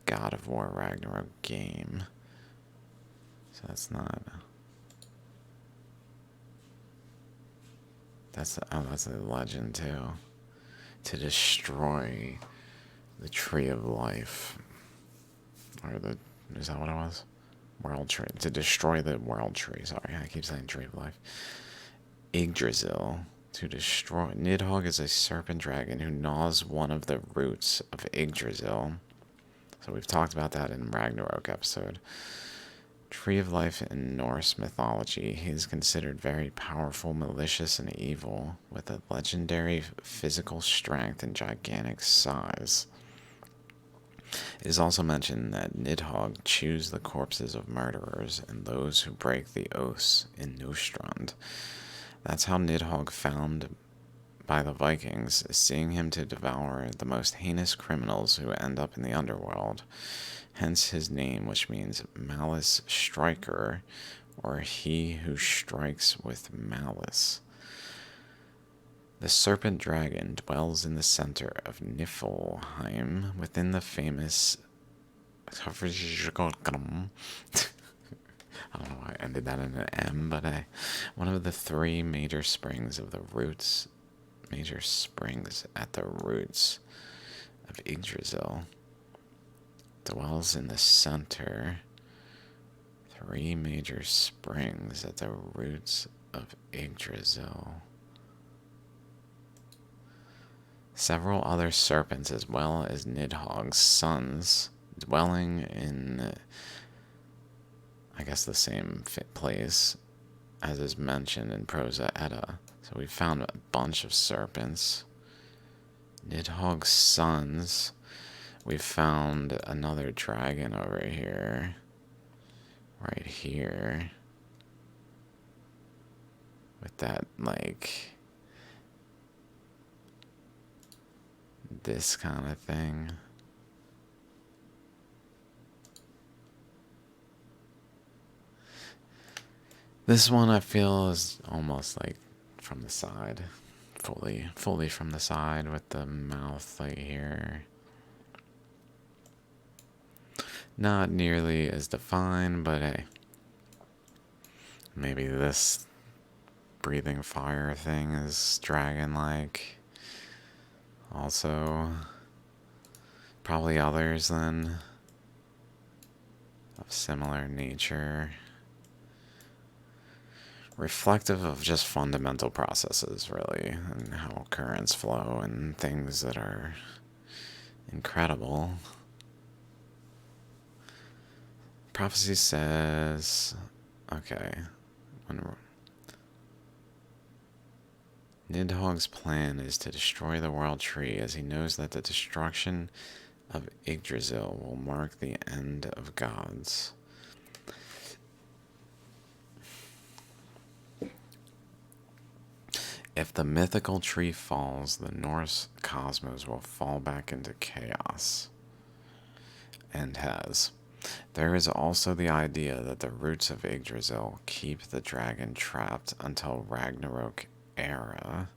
God of War Ragnarok game. So that's not. That's a legend too. To destroy the tree of life, or is that what it was? World tree. To destroy the world tree. Sorry, I keep saying tree of life. Yggdrasil. To destroy. Nidhogg is a serpent dragon who gnaws one of the roots of Yggdrasil. So we've talked about that in Ragnarok episode. Tree of life in Norse mythology. He is considered very powerful, malicious, and evil, with a legendary physical strength and gigantic size. It is also mentioned that Nidhogg chews the corpses of murderers and those who break the oaths in Nostrand. That's how Nidhogg found by the Vikings, seeing him to devour the most heinous criminals who end up in the underworld. Hence his name, which means malice striker, or he who strikes with malice. The serpent dragon dwells in the center of Niflheim, within the famous I don't know why I ended that in an M, but one of the three major springs at the roots of Yggdrasil. Dwells in the center. Three major springs at the roots of Yggdrasil. Several other serpents, as well as Nidhogg's sons, dwelling in, I guess, the same place as is mentioned in Prosa Edda. So we found a bunch of serpents. Nidhogg's sons. We found another dragon over here. Right here. With that, like, this kind of thing. This one I feel is almost like from the side. Fully from the side with the mouth like here. Not nearly as defined, but hey. Maybe this breathing fire thing is dragon-like. Also, probably others then of similar nature. Reflective of just fundamental processes, really, and how currents flow and things that are incredible. Prophecy says, okay, Nidhogg's plan is to destroy the world tree, as he knows that the destruction of Yggdrasil will mark the end of gods. If the mythical tree falls, the Norse cosmos will fall back into chaos. And has. There is also the idea that the roots of Yggdrasil keep the dragon trapped until Ragnarok era.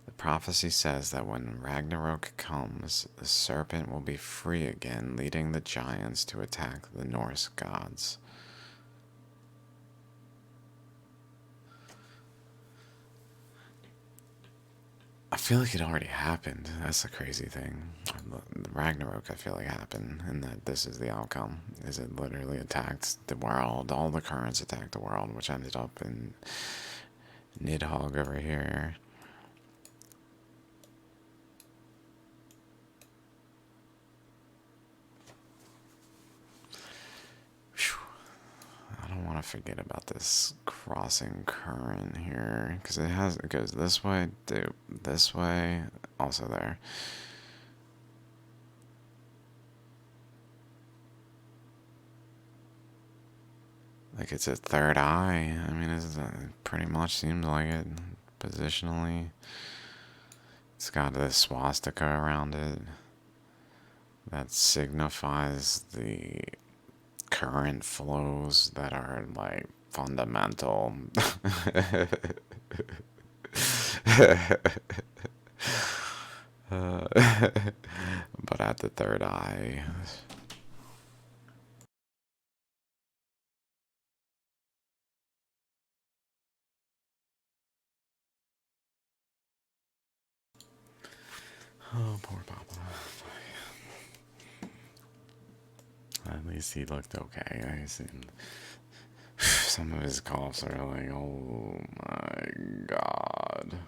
The prophecy says that when Ragnarok comes, the serpent will be free again, leading the giants to attack the Norse gods. feel like it already happened. That's the crazy thing. The Ragnarok, I feel like happened, and that this is the outcome. Is it literally attacked the world? All the currents attacked the world, which ended up in Nidhogg over here. I don't want to forget about this crossing current here, because it goes this way, this way, also there. Like it's a third eye. I mean, it pretty much seems like it positionally. It's got a swastika around it that signifies the current flows that are like fundamental. But at the third eye. Oh, poor Papa. At least he looked okay. I seen some of his coughs are like, oh my god.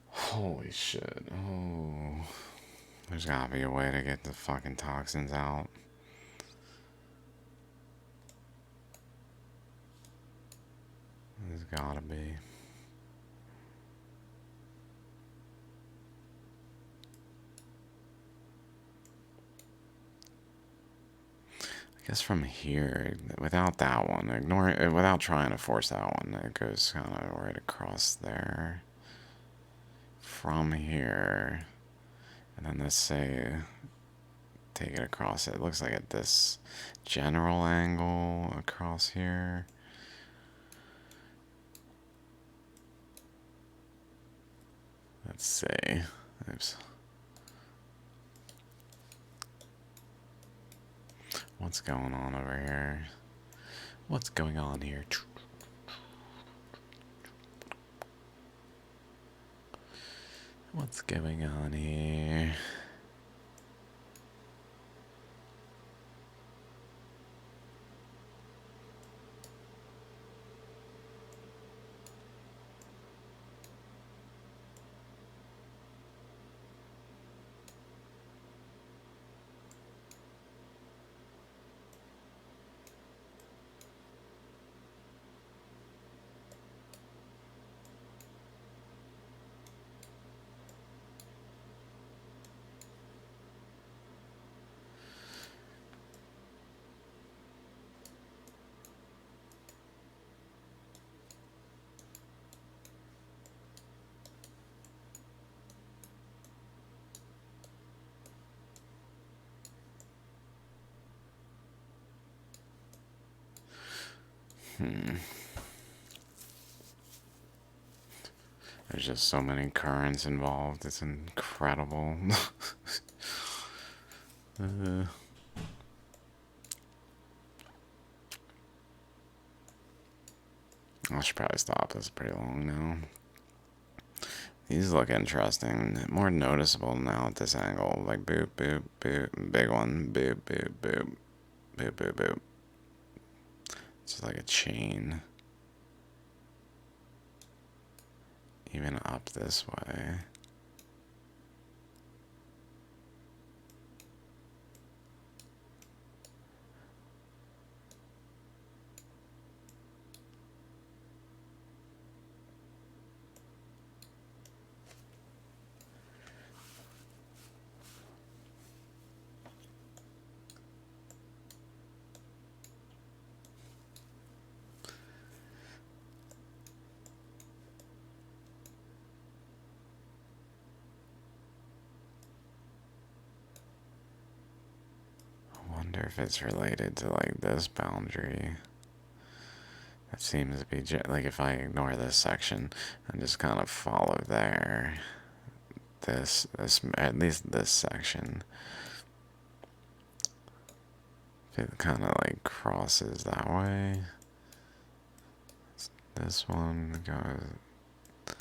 Holy shit. Oh. There's gotta be a way to get the fucking toxins out. There's gotta be. I guess from here, without that one, without trying to force that one, it goes kind of right across there. From here, and then let's say, take it across. It looks like at this general angle across here. Let's see. Oops. What's going on over here? What's going on here? What's going on here? There's just so many currents involved. It's incredible. I should probably stop. This is pretty long now. These look interesting. More noticeable now at this angle. Like boop, boop, boop. Big one. Boop, boop, boop. Boop, boop, boop. It's just like a chain. Even up this way. I wonder if it's related to like this boundary. That seems to be like if I ignore this section and just kind of follow there, this at least this section, if it kind of like crosses that way, This one goes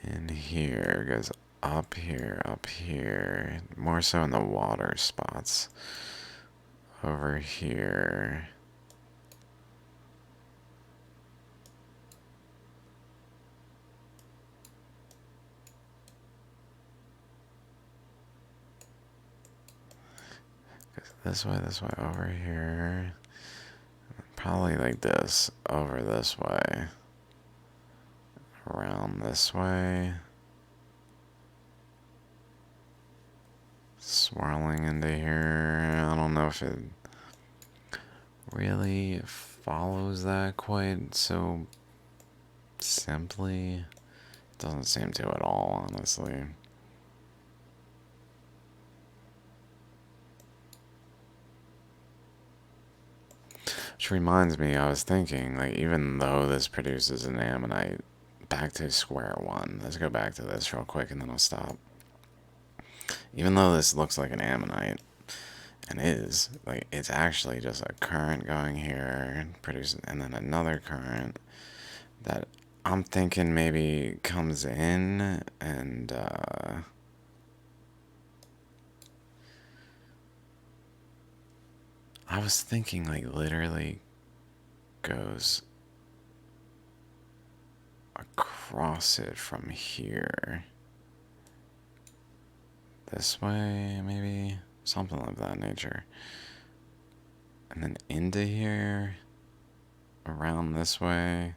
in here, goes up here, more so in the water spots. Over here. Goes this way, over here. Probably like this, over this way. Around this way. Swirling into here. I don't know if it really follows that quite so simply. Doesn't seem to at all, honestly. Which reminds me, I was thinking, like, even though this produces an ammonite, back to square one. Let's go back to this real quick and then I'll stop. Even though this looks like an ammonite, and is, like, it's actually just a current going here, producing, and then another current that I'm thinking maybe comes in and, I was thinking, like, literally goes across it from here. This way, maybe? Something of that nature. And then into here, around this way,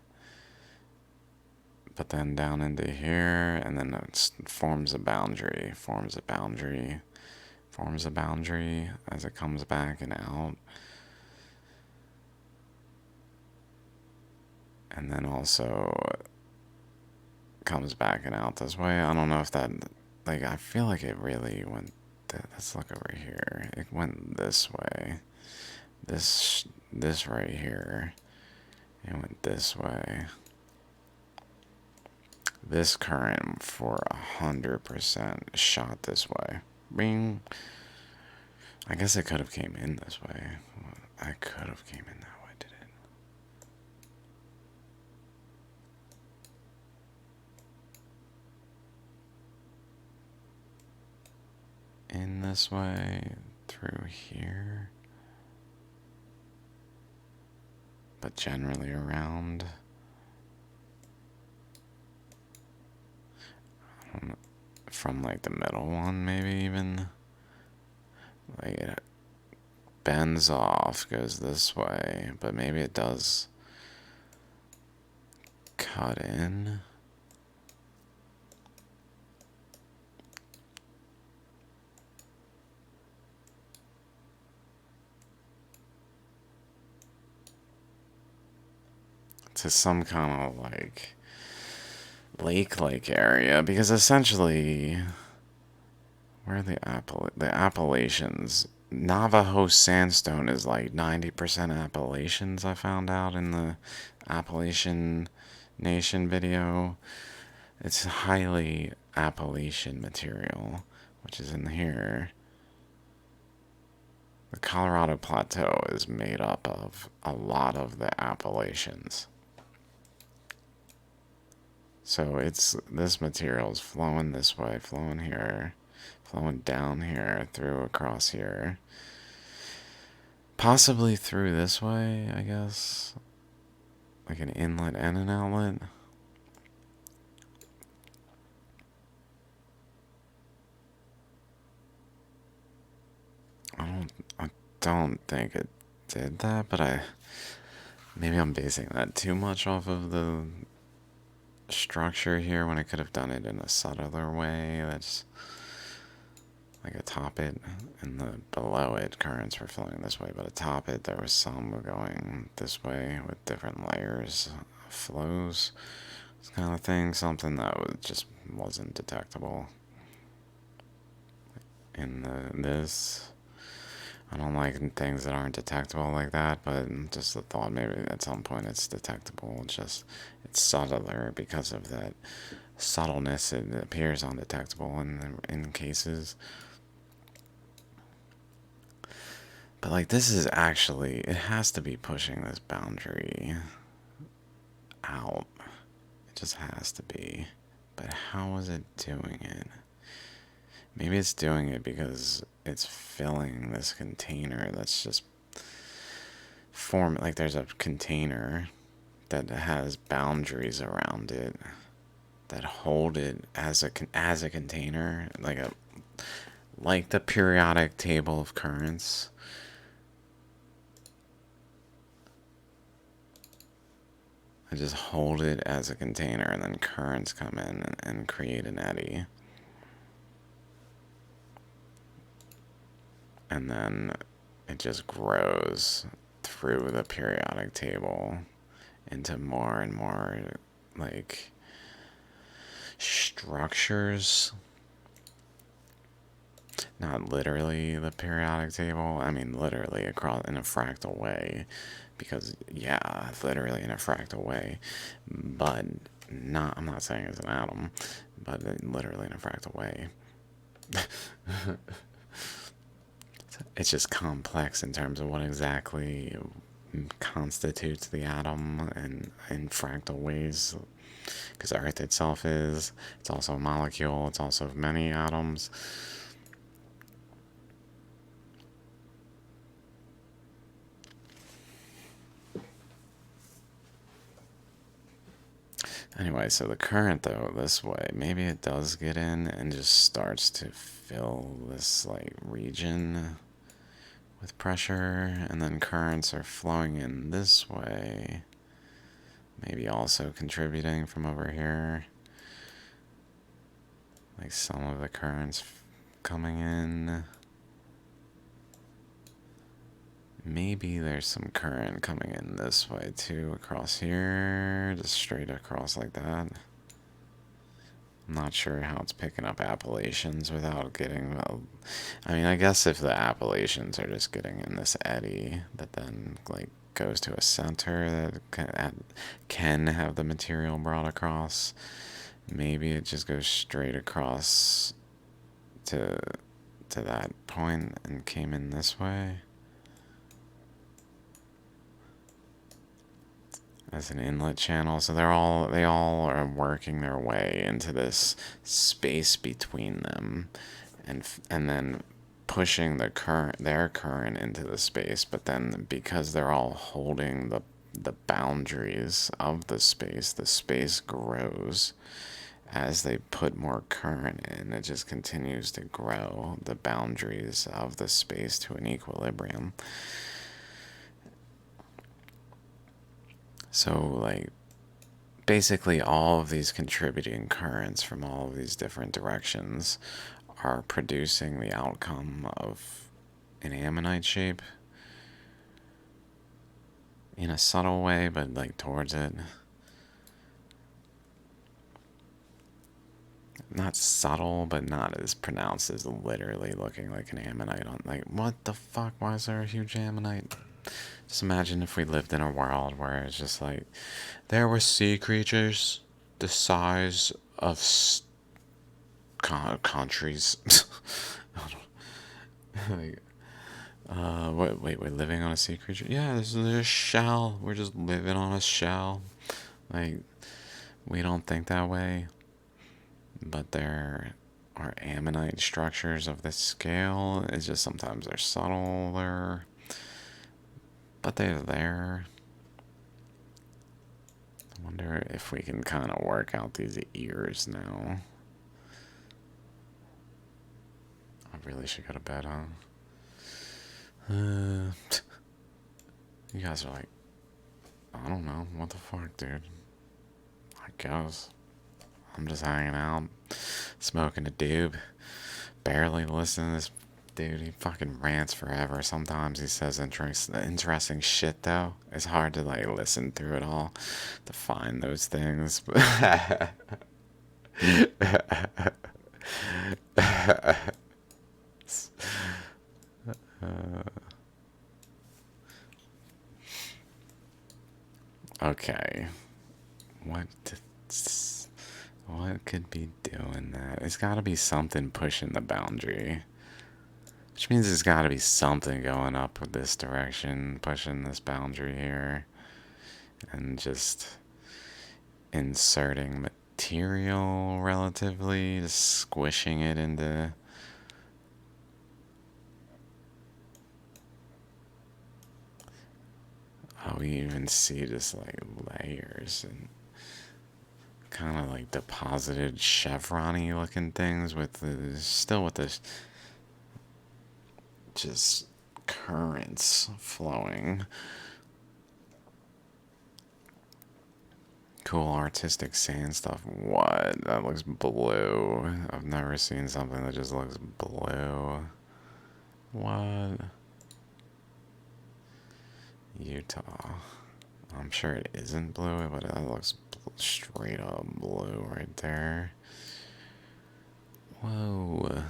but then down into here, and then it forms a boundary, forms a boundary, forms a boundary as it comes back and out. And then also comes back and out this way. I don't know if that, like, I feel like it really went, let's look over here. It went this way. This right here. It went this way. This current for 100% shot this way. Bing. I guess it could have came in this way. I could have came in that way, did it? In this way, through here. But generally around. From like the middle one, maybe even. Like it bends off, goes this way, but maybe it does cut in. To some kind of like lake area, because essentially where are the Appalachians, Navajo sandstone is like 90% Appalachians, I found out in the Appalachian Nation video. It's highly Appalachian material, which is in here. The Colorado Plateau is made up of a lot of the Appalachians. So it's, this material is flowing this way, flowing here, flowing down here, through across here. Possibly through this way, I guess. Like an inlet and an outlet. I don't think it did that, but maybe I'm basing that too much off of the structure here when I could have done it in a subtler way. That's like atop it, and the below it currents were flowing this way, but atop it there was some going this way with different layers of flows. This kind of thing, something that just wasn't detectable in this. I don't like things that aren't detectable like that, but just the thought maybe at some point it's detectable. Just it's subtler because of that subtleness. It appears undetectable in cases. But like this is actually, it has to be pushing this boundary out. It just has to be. But how is it doing it? Maybe it's doing it because it's filling this container that's just like there's a container that has boundaries around it that hold it as a container, like the periodic table of currents. I just hold it as a container, and then currents come in and create an eddy. And then it just grows through the periodic table into more and more, like, structures. Not literally the periodic table, I mean literally across in a fractal way, because yeah, literally in a fractal way, but not, I'm not saying it's an atom, but literally in a fractal way. It's just complex in terms of what exactly constitutes the atom and in fractal ways, because Earth itself it's also a molecule, it's also many atoms. Anyway, so the current, though, this way, maybe it does get in and just starts to fill this, like, region with pressure, and then currents are flowing in this way, maybe also contributing from over here, like some of the currents coming in. Maybe there's some current coming in this way too, across here, just straight across like that. I'm not sure how it's picking up Appalachians without getting, I mean, I guess if the Appalachians are just getting in this eddy that then, like, goes to a center that can have the material brought across, maybe it just goes straight across to that point and came in this way as an inlet channel. So they all are working their way into this space between them, and then pushing their current into the space. But then because they're all holding the boundaries of the space grows as they put more current in. It just continues to grow the boundaries of the space to an equilibrium. So, like, basically all of these contributing currents from all of these different directions are producing the outcome of an ammonite shape in a subtle way, but like towards it. Not subtle, but not as pronounced as literally looking like an ammonite. On, like, what the fuck? Why is there a huge ammonite? Just imagine if we lived in a world where it's just like there were sea creatures the size of countries. Like, wait, we're living on a sea creature? Yeah, there's a shell. We're just living on a shell. Like, we don't think that way. But there are ammonite structures of this scale. It's just sometimes they're subtler, but they're there. I wonder if we can kind of work out these ears now. I really should go to bed, huh? You guys are like, I don't know, what the fuck, dude? I guess. I'm just hanging out, smoking a doob, barely listening to this dude. He fucking rants forever. Sometimes he says interesting shit, though. It's hard to, like, listen through it all to find those things. Okay. What what could be doing that? It's got to be something pushing the boundary. Which means there's got to be something going up with this direction, pushing this boundary here. And just inserting material relatively, just squishing it into. Oh, we even see just like layers and kind of like deposited chevron-y looking things with the, still with this just currents flowing. Cool artistic sand stuff. What? That looks blue. I've never seen something that just looks blue. What? Utah. I'm sure it isn't blue, but that looks straight up blue right there. Whoa.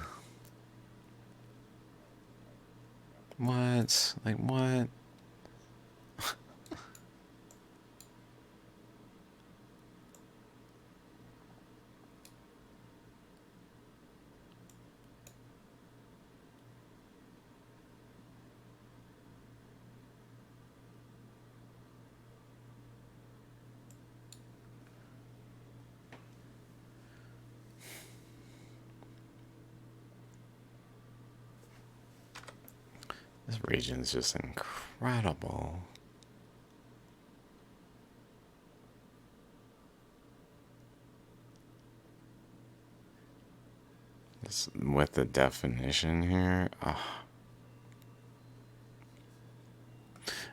What? Like, what? This region is just incredible. Just with the definition here,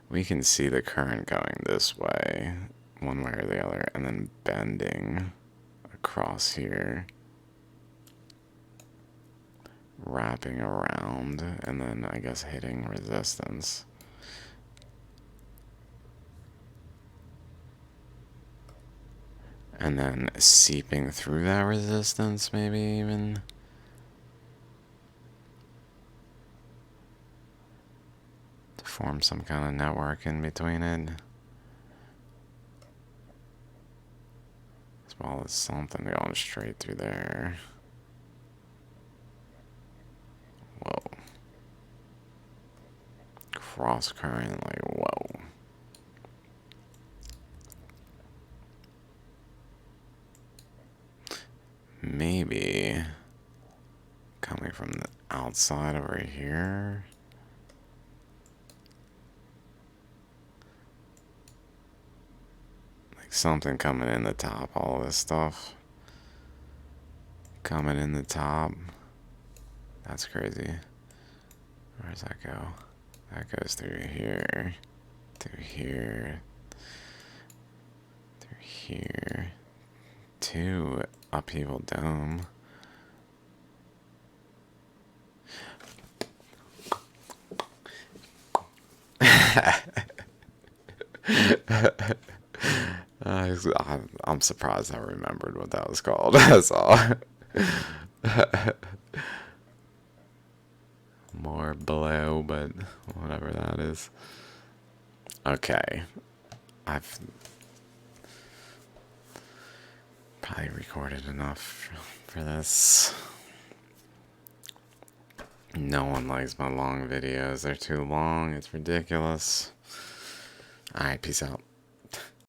we can see the current going this way, one way or the other, and then bending across here, wrapping around, and then I guess hitting resistance. And then seeping through that resistance, maybe even. To form some kind of network in between it. As well as something going straight through there. Whoa. Cross current, like, whoa. Maybe coming from the outside over here. Like something coming in the top, all this stuff. Coming in the top. That's crazy. Where does that go? That goes through here. Through here. Through here. To upheaval dome. I'm surprised I remembered what that was called. That's all. More below, but whatever that is. Okay. I've probably recorded enough for this. No one likes my long videos. They're too long. It's ridiculous. Alright, peace out.